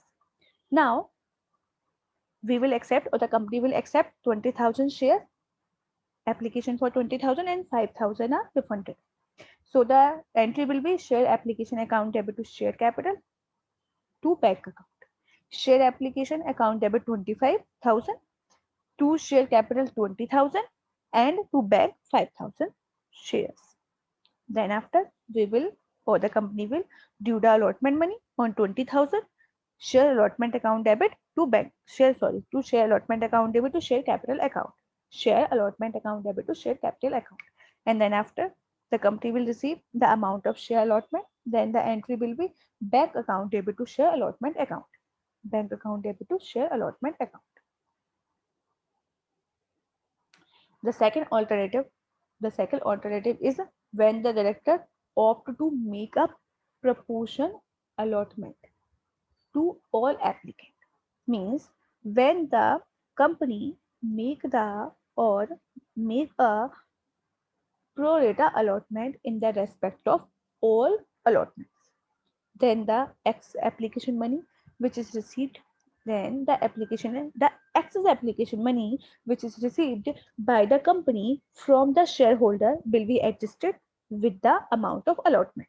Now, we will accept, or the company will accept 20,000 shares. Application for 20,000 and 5,000 are refunded. So the entry will be share application account debit to share capital to bank account. Share application account debit 25,000 to share capital 20,000 and to bank 5,000 shares. Then after we will, or the company will due the allotment money on 20,000, share allotment account debit to bank, share allotment account debit to share capital account, share allotment account debit to share capital account. And then after the company will receive the amount of share allotment, then the entry will be bank account debit to share allotment account, bank account debit to share allotment account. The second alternative is when the director opt to make a proportion allotment to all applicants. Means when the company make a pro rata allotment in the respect of all allotments, then the application money which is received, then the excess application money which is received by the company from the shareholder will be adjusted with the amount of allotment.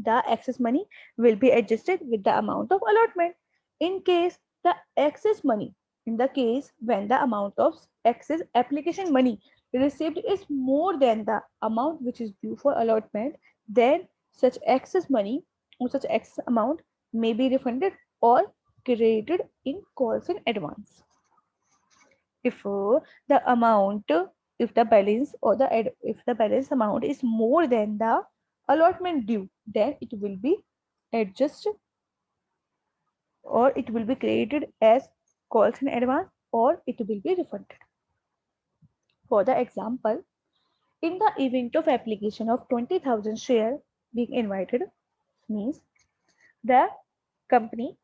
The excess money will be adjusted with the amount of allotment. In case the excess money, in the case when the amount of excess application money received is more than the amount which is due for allotment, then such excess money or such excess amount may be refunded or credited in calls in advance. If the amount, if the balance or if the balance amount is more than the allotment due, then it will be adjusted or it will be credited as calls in advance or it will be refunded. For the example, in the event of application of 20,000 share being invited, means the company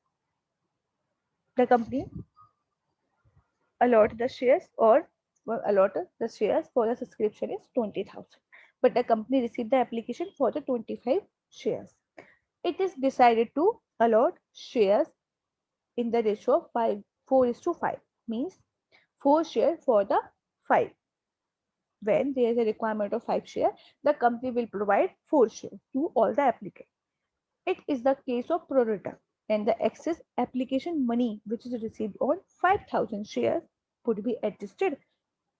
allot the shares or allot the shares for the subscription is 20,000, but the company received the application for the 25 shares. It is decided to allot shares in the ratio of 4:5, means 4 shares for the 5. When there is a requirement of 5 shares, the company will provide 4 shares to all the applicants. It is the case of pro rata, and the excess application money which is received on 5,000 shares would be adjusted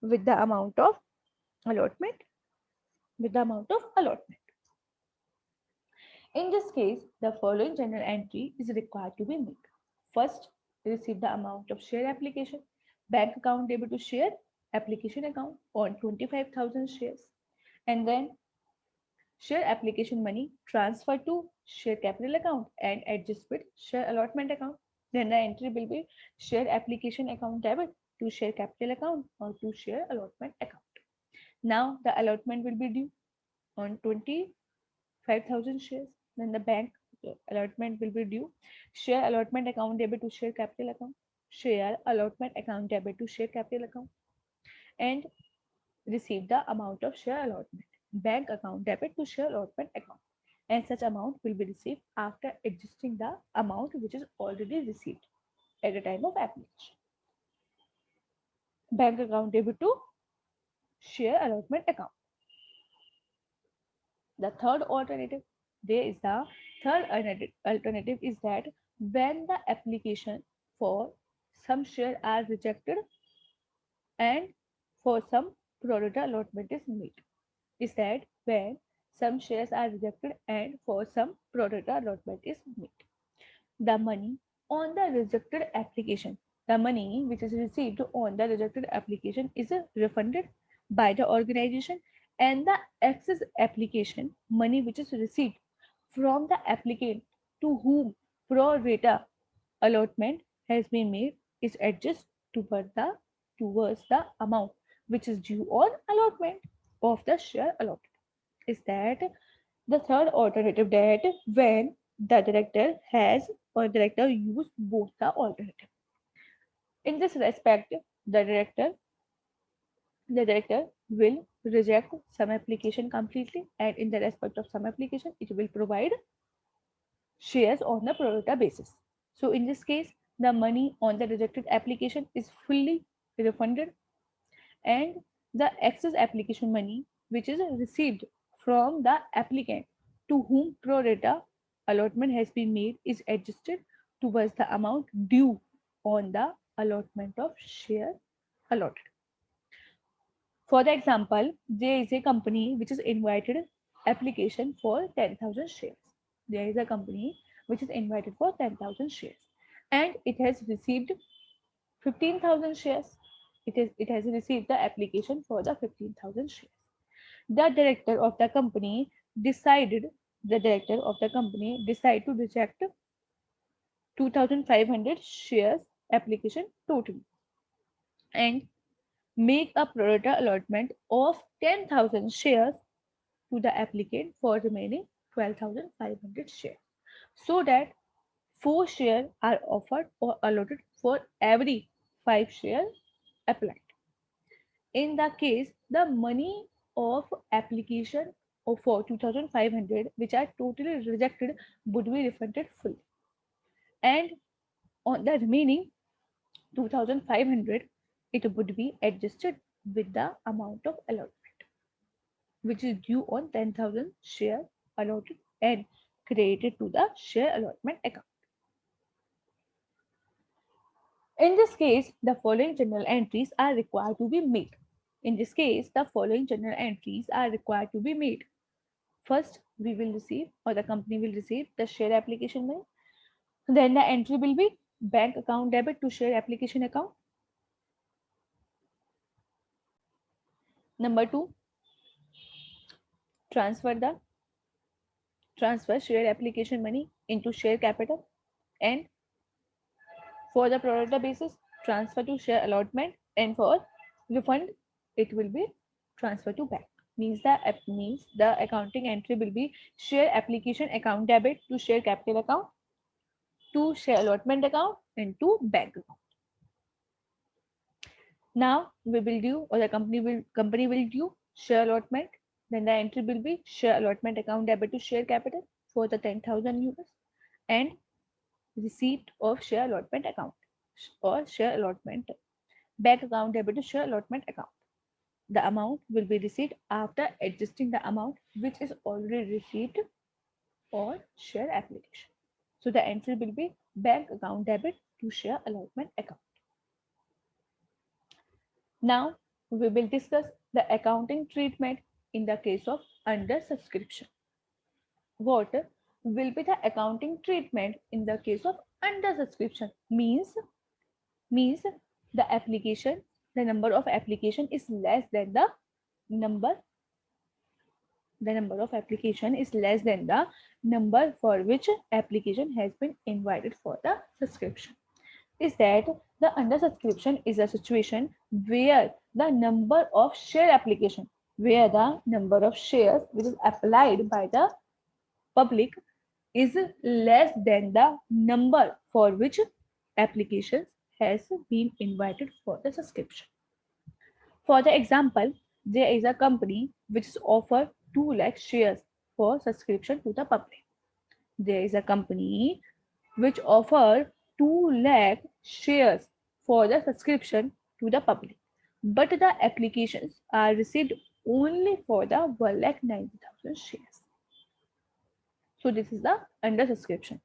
with the amount of allotment allotment. In this case, the following general entry is required to be made. First, receive the amount of share application, bank account debit to share application account on 25,000 shares, and then share application money transferred to share capital account and adjust with share allotment account. Then the entry will be share application account debit to share capital account or to share allotment account. Now the allotment will be due on 25,000 shares. Then the bank allotment will be due. Share allotment account debit to share capital account. Share allotment account debit to share capital account. And receive the amount of share allotment. Bank account debit to share allotment account. And such amount will be received after adjusting the amount which is already received at the time of application. Bank account debit to share allotment account. The third alternative, there is the third alternative is that when the application for some share are rejected and for some pro rata allotment is made. Is that when some shares are rejected and for some pro rata allotment is made. The money on the rejected application, the money which is received on the rejected application is refunded by the organization, and the excess application money which is received from the applicant to whom pro rata allotment has been made is adjusted towards the amount which is due on allotment of the share allotted. Is that the third alternative, that when the director has or director use both the alternative. In this respect, the director the director will reject some application completely, and in the respect of some application, it will provide shares on the pro rata basis. So in this case, the money on the rejected application is fully refunded, and the excess application money which is received from the applicant to whom pro rata allotment has been made is adjusted towards the amount due on the allotment of share allotted. For the example, there is a company which is invited application for 10,000 shares. There is a company which is invited for 10,000 shares, and it has received 15,000 shares. It has received the application for the 15,000 shares. The director of the company decided the director of the company decide to reject 2,500 shares application totally and make a pro rata allotment of 10,000 shares to the applicant for remaining 12,500 shares, so that 4 shares are offered or allotted for every 5 shares applied. In the case, the money of application of for 2,500 which are totally rejected would be refunded fully, and on the remaining 2,500 it would be adjusted with the amount of allotment which is due on 10,000 share allotted and credited to the share allotment account. In this case, the following general entries are required to be made. In this case, the following general entries are required to be made. First, we will receive or the company will receive the share application money. Then the entry will be bank account debit to share application account. Number two, transfer the transfer share application money into share capital, and for the pro rata basis, transfer to share allotment, and for refund, it will be transfer to bank. Means the accounting entry will be share application account debit to share capital account, to share allotment account, and to bank account. Now we will do, or the company will do share allotment. Then the entry will be share allotment account debit to share capital for the 10,000 units, and receipt of share allotment account or share allotment bank account debit to share allotment account. The amount will be received after adjusting the amount which is already received or share application. So the entry will be bank account debit to share allotment account. Now we will discuss the accounting treatment in the case of under subscription. What will be the accounting treatment in the case of under subscription? Means the application, the number of application is less than number the number of application is less than the number for which application has been invited for the subscription. Is that the under subscription is a situation where the number of share application, where the number of shares which is applied by the public is less than the number for which applications has been invited for the subscription. For the example, there is a company which is offer 2 lakh shares for subscription to the public. There is a company which offer 2 lakh shares for the subscription to the public. But the applications are received only for the 1,90,000 shares. So this is the under subscription.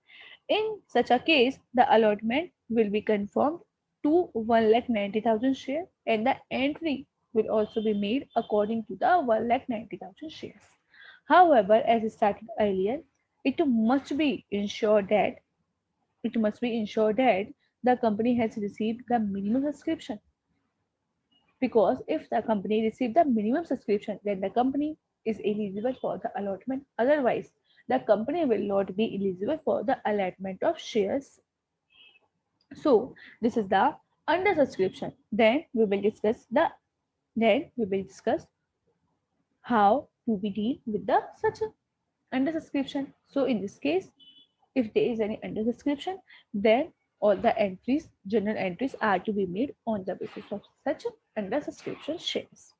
In such a case, the allotment will be confirmed to 1,90,000 shares and the entry will also be made according to the 1,90,000 shares. However, as stated earlier, it must be ensured that the company has received the minimum subscription, because if the company received the minimum subscription, then the company is eligible for the allotment. Otherwise, the company will not be eligible for the allotment of shares. So this is the under subscription. Then we will discuss how to be deal with the such a under subscription. So in this case, if there is any under subscription, then all the entries, general entries, are to be made on the basis of such under subscription shares.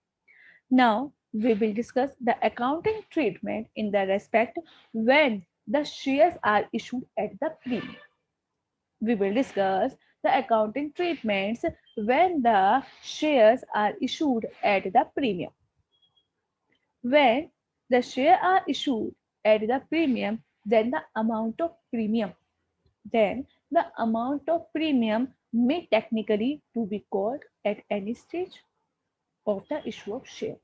Now we will discuss the accounting treatment in the respect when the shares are issued at the premium. We will discuss the accounting treatments when the shares are issued at the premium. When the shares are issued at the premium, then the amount of premium may technically to be called at any stage of the issue of share.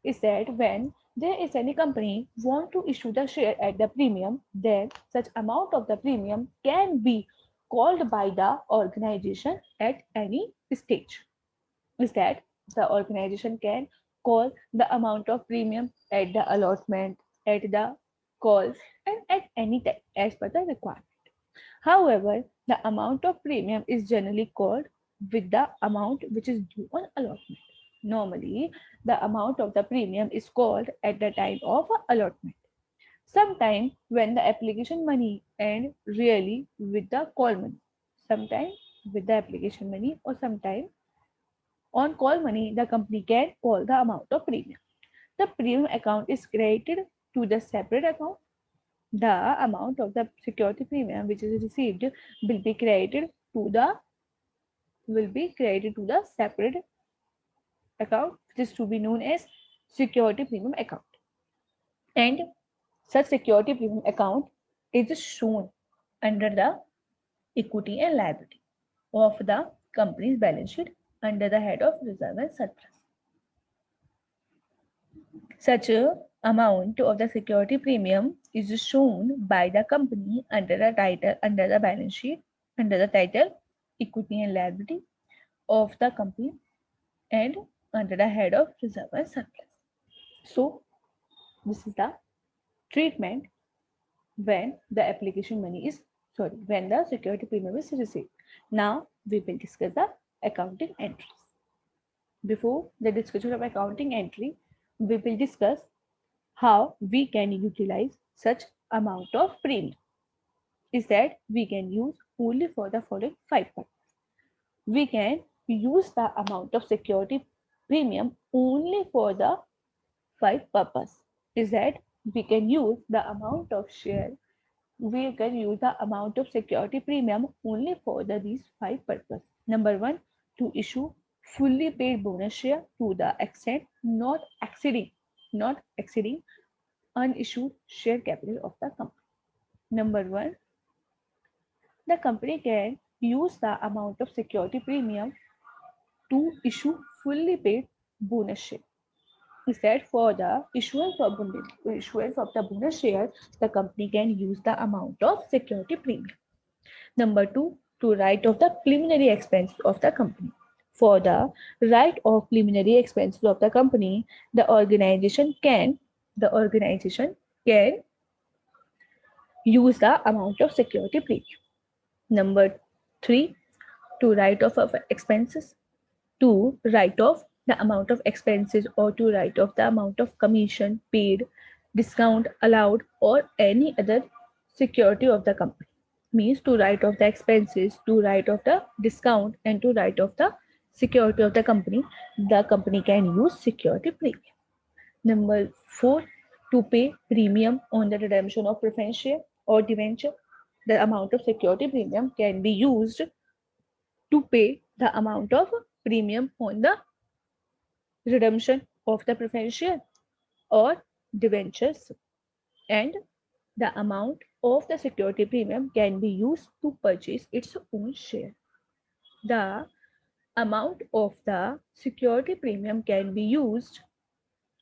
Is that when there is any company want to issue the share at the premium, then such amount of the premium can be called by the organization at any stage. Is that the organization can call the amount of premium at the allotment, at the calls, and at any time as per the requirement. However, the amount of premium is generally called with the amount which is due on allotment. Normally, the amount of the premium is called at the time of allotment. Sometimes when the application money and really with the call money. Sometimes with the application money or sometimes on call money, the company can call the amount of premium. The premium account is credited to the separate account. The amount of the security premium which is received will be credited to the separate account, which is to be known as security premium account. And such security premium account is shown under the equity and liability of the company's balance sheet under the head of reserve and surplus. Such a amount of the security premium is shown by the company under the balance sheet under the title equity and liability of the company and under the head of reserve and surplus. So this is the treatment when the application money is when the security premium is received. Now we will discuss the accounting entries. Before the discussion of accounting entry, we will discuss how we can utilize such amount of premium. Is that we can use only for the following 5 purposes. We can use the amount of security premium only for the 5 purpose. Is that we can use the amount of security premium only for these 5 purposes. Number 1, to issue fully paid bonus share to the extent not exceeding unissued share capital of the company. Number one, the company can use the amount of security premium to issue fully paid bonus share. Instead, for the issuance of the bonus share, the company can use the amount of security premium. Number two, to write off the preliminary expenses of the company. For the write off preliminary expenses of the company, the organization can use the amount of security premium. Number three, to write off of expenses. To write off the amount of expenses or to write off the amount of commission paid, discount allowed, or any other security of the company. Means to write off the expenses, to write off the discount, and to write off the security of the company can use security premium. Number four, to pay premium on the redemption of preference share or debenture. The amount of security premium can be used to pay the amount of premium on the redemption of the preference share or debentures, and the amount of the security premium can be used to purchase its own share. The amount of the security premium can be used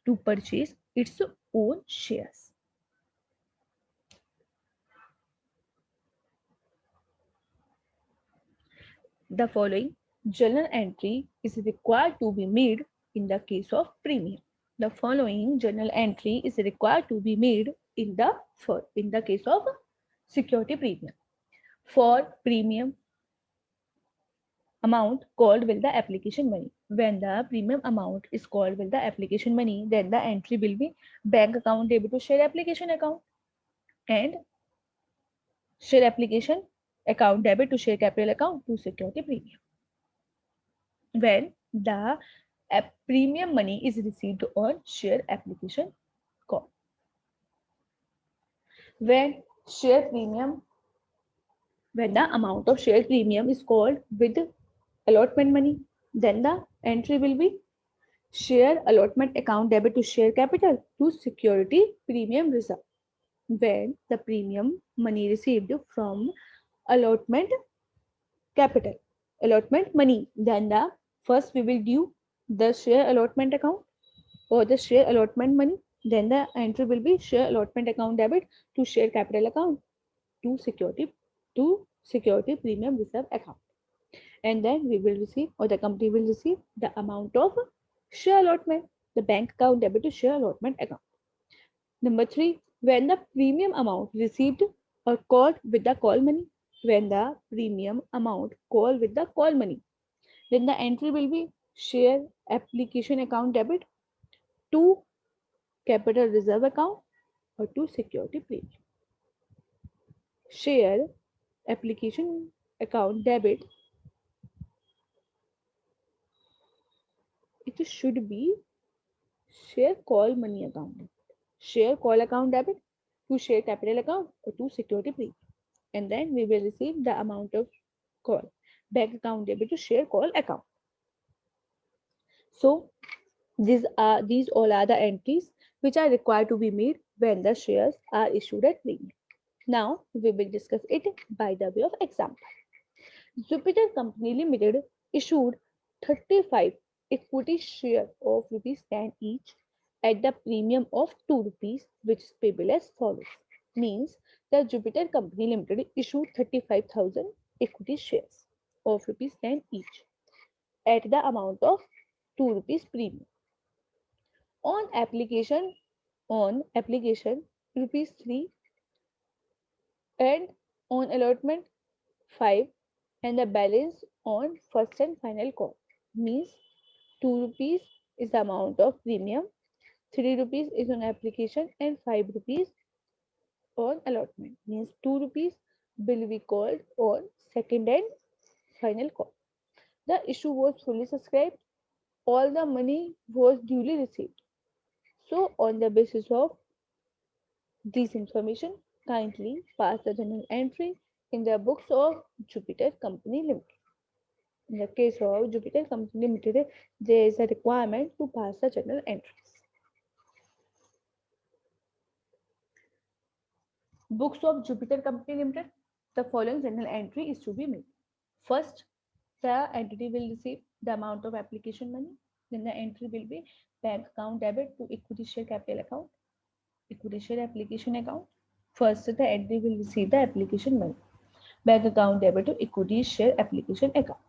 to purchase its own shares. The following journal entry is required to be made in the case of premium. The following journal entry is required to be made in the case of security premium. For premium amount called with the application money. When the premium amount is called with the application money, then the entry will be bank account debit to share application account and share application account debit to share capital account to security premium. When the premium money is received on share application call. When the amount of share premium is called with allotment money, then the entry will be share allotment account debit to share capital to security premium reserve. When the premium money received from allotment money, then the first we will due the share allotment account or the share allotment money, then the entry will be share allotment account debit to share capital account to security premium reserve account, and then we will receive or the company will receive the amount of share allotment, the bank account debit to share allotment account. Number three, when the premium amount received or called with the call money, when the premium amount called with the call money, then the entry will be share application account debit to capital reserve account or to security premium. Share application account debit, it should be share call money account debit. Share call account debit to share capital account or to security premium. And then we will receive the amount of call bank account debit to share call account. So these all are the entries which are required to be made when the shares are issued at premium. Now we will discuss it by the way of example. Jupiter Company Limited issued 35 equity share of rupees 10 each at the premium of 2 rupees, which is payable as follows. Means the Jupiter Company Limited issued 35,000 equity shares of rupees 10 each at the amount of 2 rupees premium. On application rupees 3 and on allotment 5 and the balance on first and final call. Means 2 rupees is the amount of premium, 3 rupees is on application and 5 rupees on allotment. Means 2 rupees will be called on second and final call. The issue was fully subscribed. All the money was duly received. So on the basis of this information, kindly pass the journal entry in the books of Jupiter Company Limited. In the case of Jupiter Company Limited, there is a requirement to pass the journal entries. Books of Jupiter Company Limited. The following general entry is to be made. First, the entity will receive the amount of application money. Then the entry will be bank account debit to equity share capital account, equity share application account. First, the entry will receive the application money. Bank account debit to equity share application account.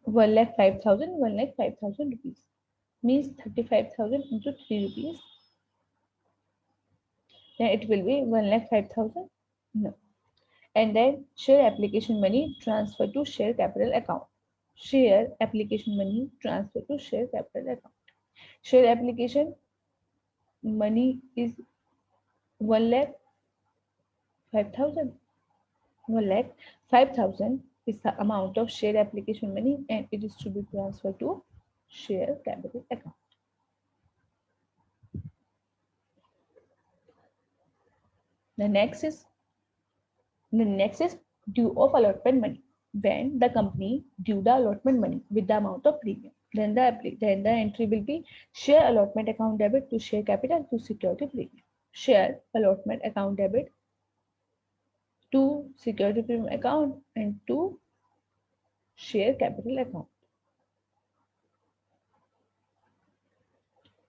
1,05,000, 1,05,000 rupees means 35,000 into 3 rupees. Then it will be 1,05,000. No. And then share application money transfer to share capital account. Share application money transfer to share capital account. Share application money is 1,05,000. 1,05,000 is the amount of share application money and it is to be transferred to share capital account. The next is due of allotment money. When the company due the allotment money with the amount of premium, then the entry will be share allotment account debit to share capital to security premium. Share allotment account debit to security premium account and to share capital account.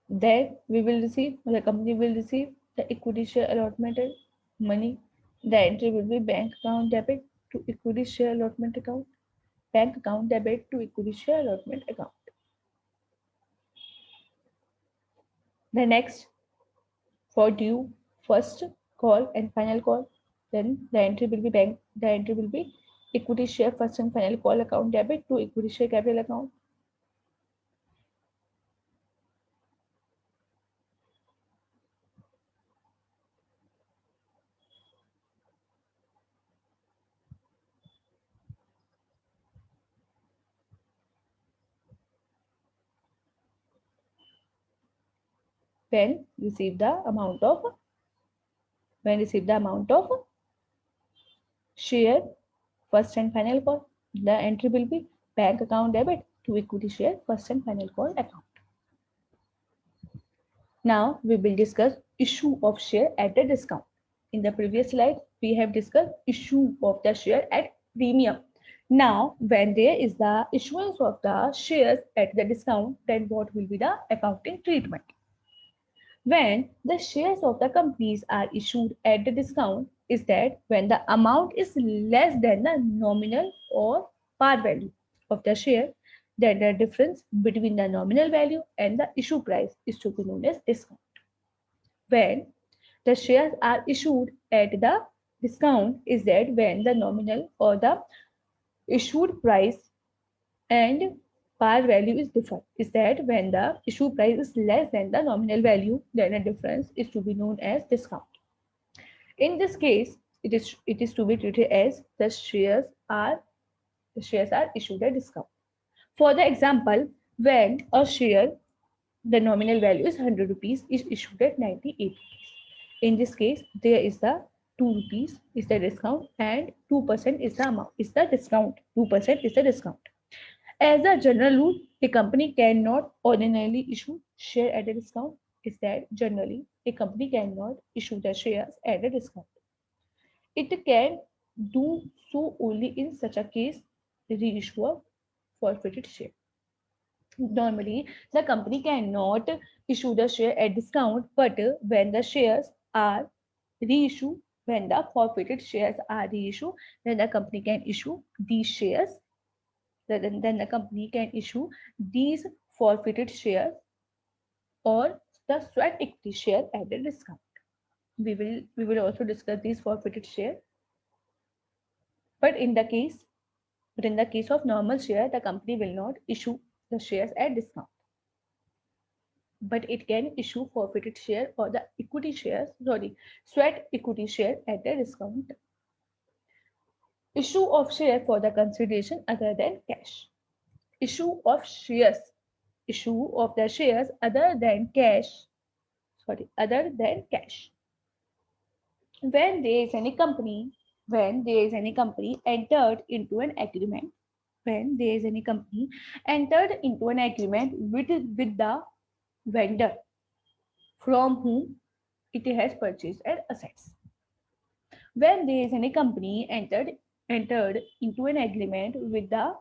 Then the company will receive the equity share allotment money. The entry will be bank account debit to equity share allotment account. Bank account debit to equity share allotment account. The next, for due first call and final call, then the entry will be equity share first and final call account debit to equity share capital account. When receive the amount of share first and final call, the entry will be bank account debit to equity share first and final call account. Now we will discuss issue of share at a discount. In the previous slide, we have discussed issue of the share at premium. Now, when there is the issuance of the shares at the discount, then what will be the accounting treatment? When the shares of the companies are issued at the discount is that when the amount is less than the nominal or par value of the share, then the difference between the nominal value and the issue price is to be known as discount. When the shares are issued at the discount is that when the nominal or the issued price and par value is different. Is that when the issue price is less than the nominal value, then a difference is to be known as discount. In this case, it is to be treated as the shares are issued at discount. For the example, when a share, the nominal value is 100 rupees, is issued at 98 rupees. In this case, there is the 2 rupees is the discount and 2% is the amount, is the discount. 2% is the discount. As a general rule, a company cannot ordinarily issue share at a discount. Is that generally a company cannot issue the shares at a discount. It can do so only in such a case, reissue a forfeited share. Normally, the company cannot issue the share at discount, but when the shares are reissued, when the forfeited shares are reissued, then the company can issue these shares. Then the company can issue these forfeited shares or the sweat equity share at a discount. We will also discuss these forfeited share. But in the case of normal share, the company will not issue the shares at discount. But it can issue forfeited share or the equity shares, sweat equity share at a discount. Issue of share for the consideration other than cash. Issue of the shares other than cash. When there is any company entered into an agreement, with the vendor from whom it has purchased assets. When there is any company entered into an agreement with the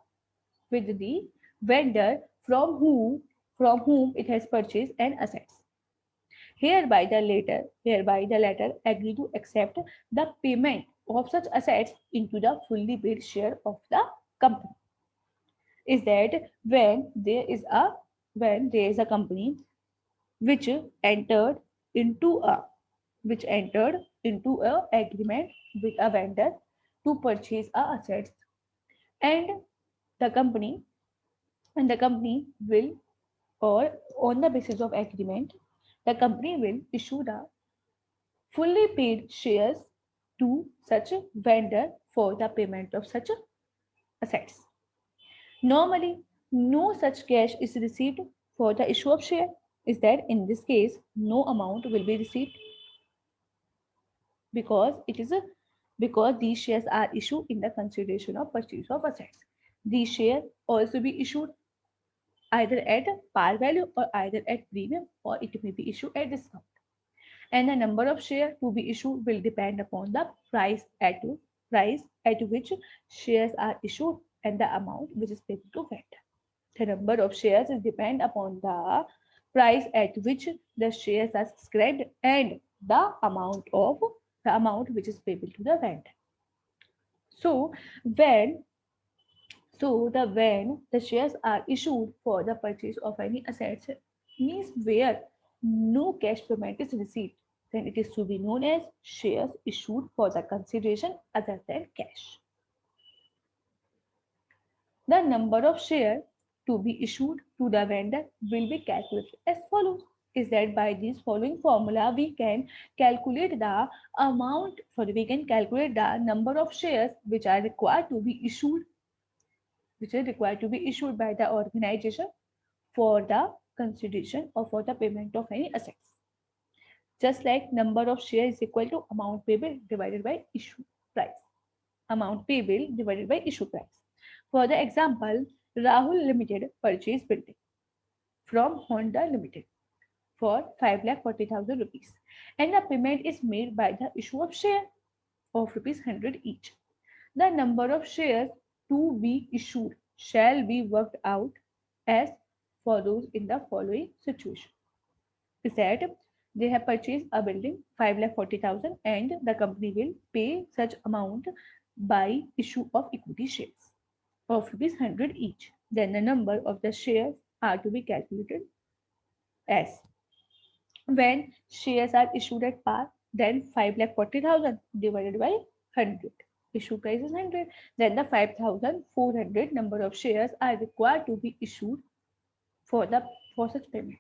vendor from whom it has purchased an assets. Hereby the latter agree to accept the payment of such assets into the fully paid share of the company. Is that when there is a company which entered into a agreement with a vendor to purchase a assets, and the company will, or on the basis of agreement, the company will issue the fully paid shares to such a vendor for the payment of such assets. Normally, no such cash is received for the issue of share. Is that in this case, no amount will be received because these shares are issued in the consideration of purchase of assets. These shares also be issued either at par value or either at premium, or it may be issued at discount. And the number of shares to be issued will depend upon the price at which shares are issued and the amount which is paid to vendor. The number of shares is depend upon the price at which the shares are subscribed and the amount which is payable to the vendor. So when when the shares are issued for the purchase of any assets, means where no cash payment is received, then it is to be known as shares issued for the consideration other than cash. The number of shares to be issued to the vendor will be calculated as follows. Is that by this following formula we can calculate the number of shares which are required to be issued by the organization for the consideration or for the payment of any assets. Just like number of shares is equal to amount payable divided by issue price. Amount payable divided by issue price. For the example, Rahul Limited purchased building from Honda Limited for 5,40,000 rupees, and the payment is made by the issue of share of rupees 100 each. The number of shares to be issued shall be worked out as follows in the following situation. Is that they have purchased a building 5,40,000 and the company will pay such amount by issue of equity shares of rupees 100 each. Then the number of the shares are to be calculated as, when shares are issued at par, then 5,40,000 divided by 100. Issue price is 100. Then the 5,400 number of shares are required to be issued for such payment.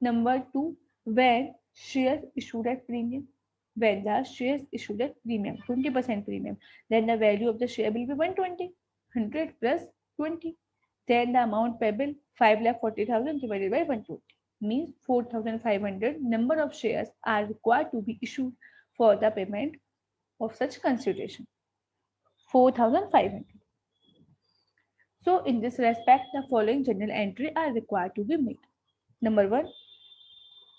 Number 2, when shares issued at premium. When the shares issued at premium, 20% premium, then the value of the share will be 120. 100 plus 20. Then the amount payable 5,40,000 divided by 120 means 4,500 number of shares are required to be issued for the payment of such consideration. 4,500. So in this respect, the following general entry are required to be made. Number 1,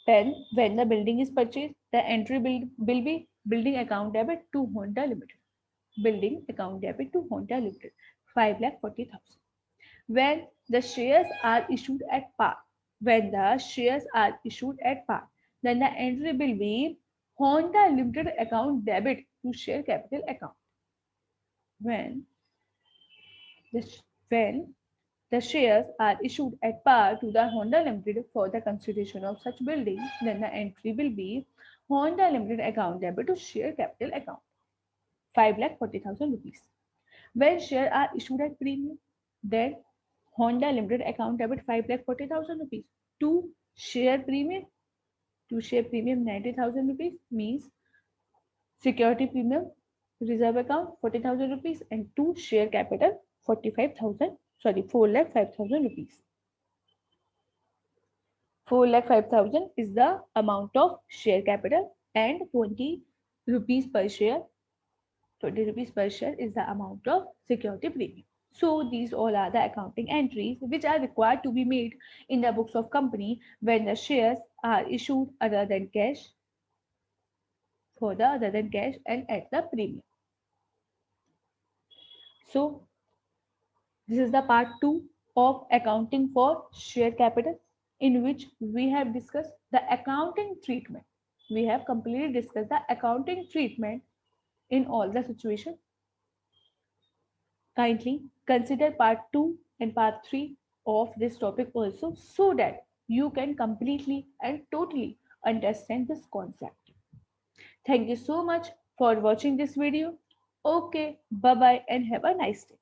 when the building is purchased, the entry will be building account debit to Honda Limited. Building account debit to Honda Limited, 5,40,000. When the shares are issued at par, then the entry will be Honda Limited account debit to share capital account. When the shares are issued at par to the Honda Limited for the consideration of such building, then the entry will be Honda Limited account debit to share capital account, 5,40,000 rupees. When shares are issued at premium, then Honda Limited account debit 5,40,000 rupees. To share premium 90,000 rupees means security premium reserve account 40,000 rupees, and to share capital 4,05,000 rupees. 4,05,000 is the amount of share capital, and 20 rupees per share is the amount of security premium. So these all are the accounting entries which are required to be made in the books of company when the shares are issued other than cash for the other than cash and at the premium. So this is the part 2 of accounting for share capital, in which we have discussed the accounting treatment. We have completely discussed the accounting treatment in all the situations. Kindly consider part 2 and part 3 of this topic also, so that you can completely and totally understand this concept. Thank you so much for watching this video. Okay, bye bye and have a nice day.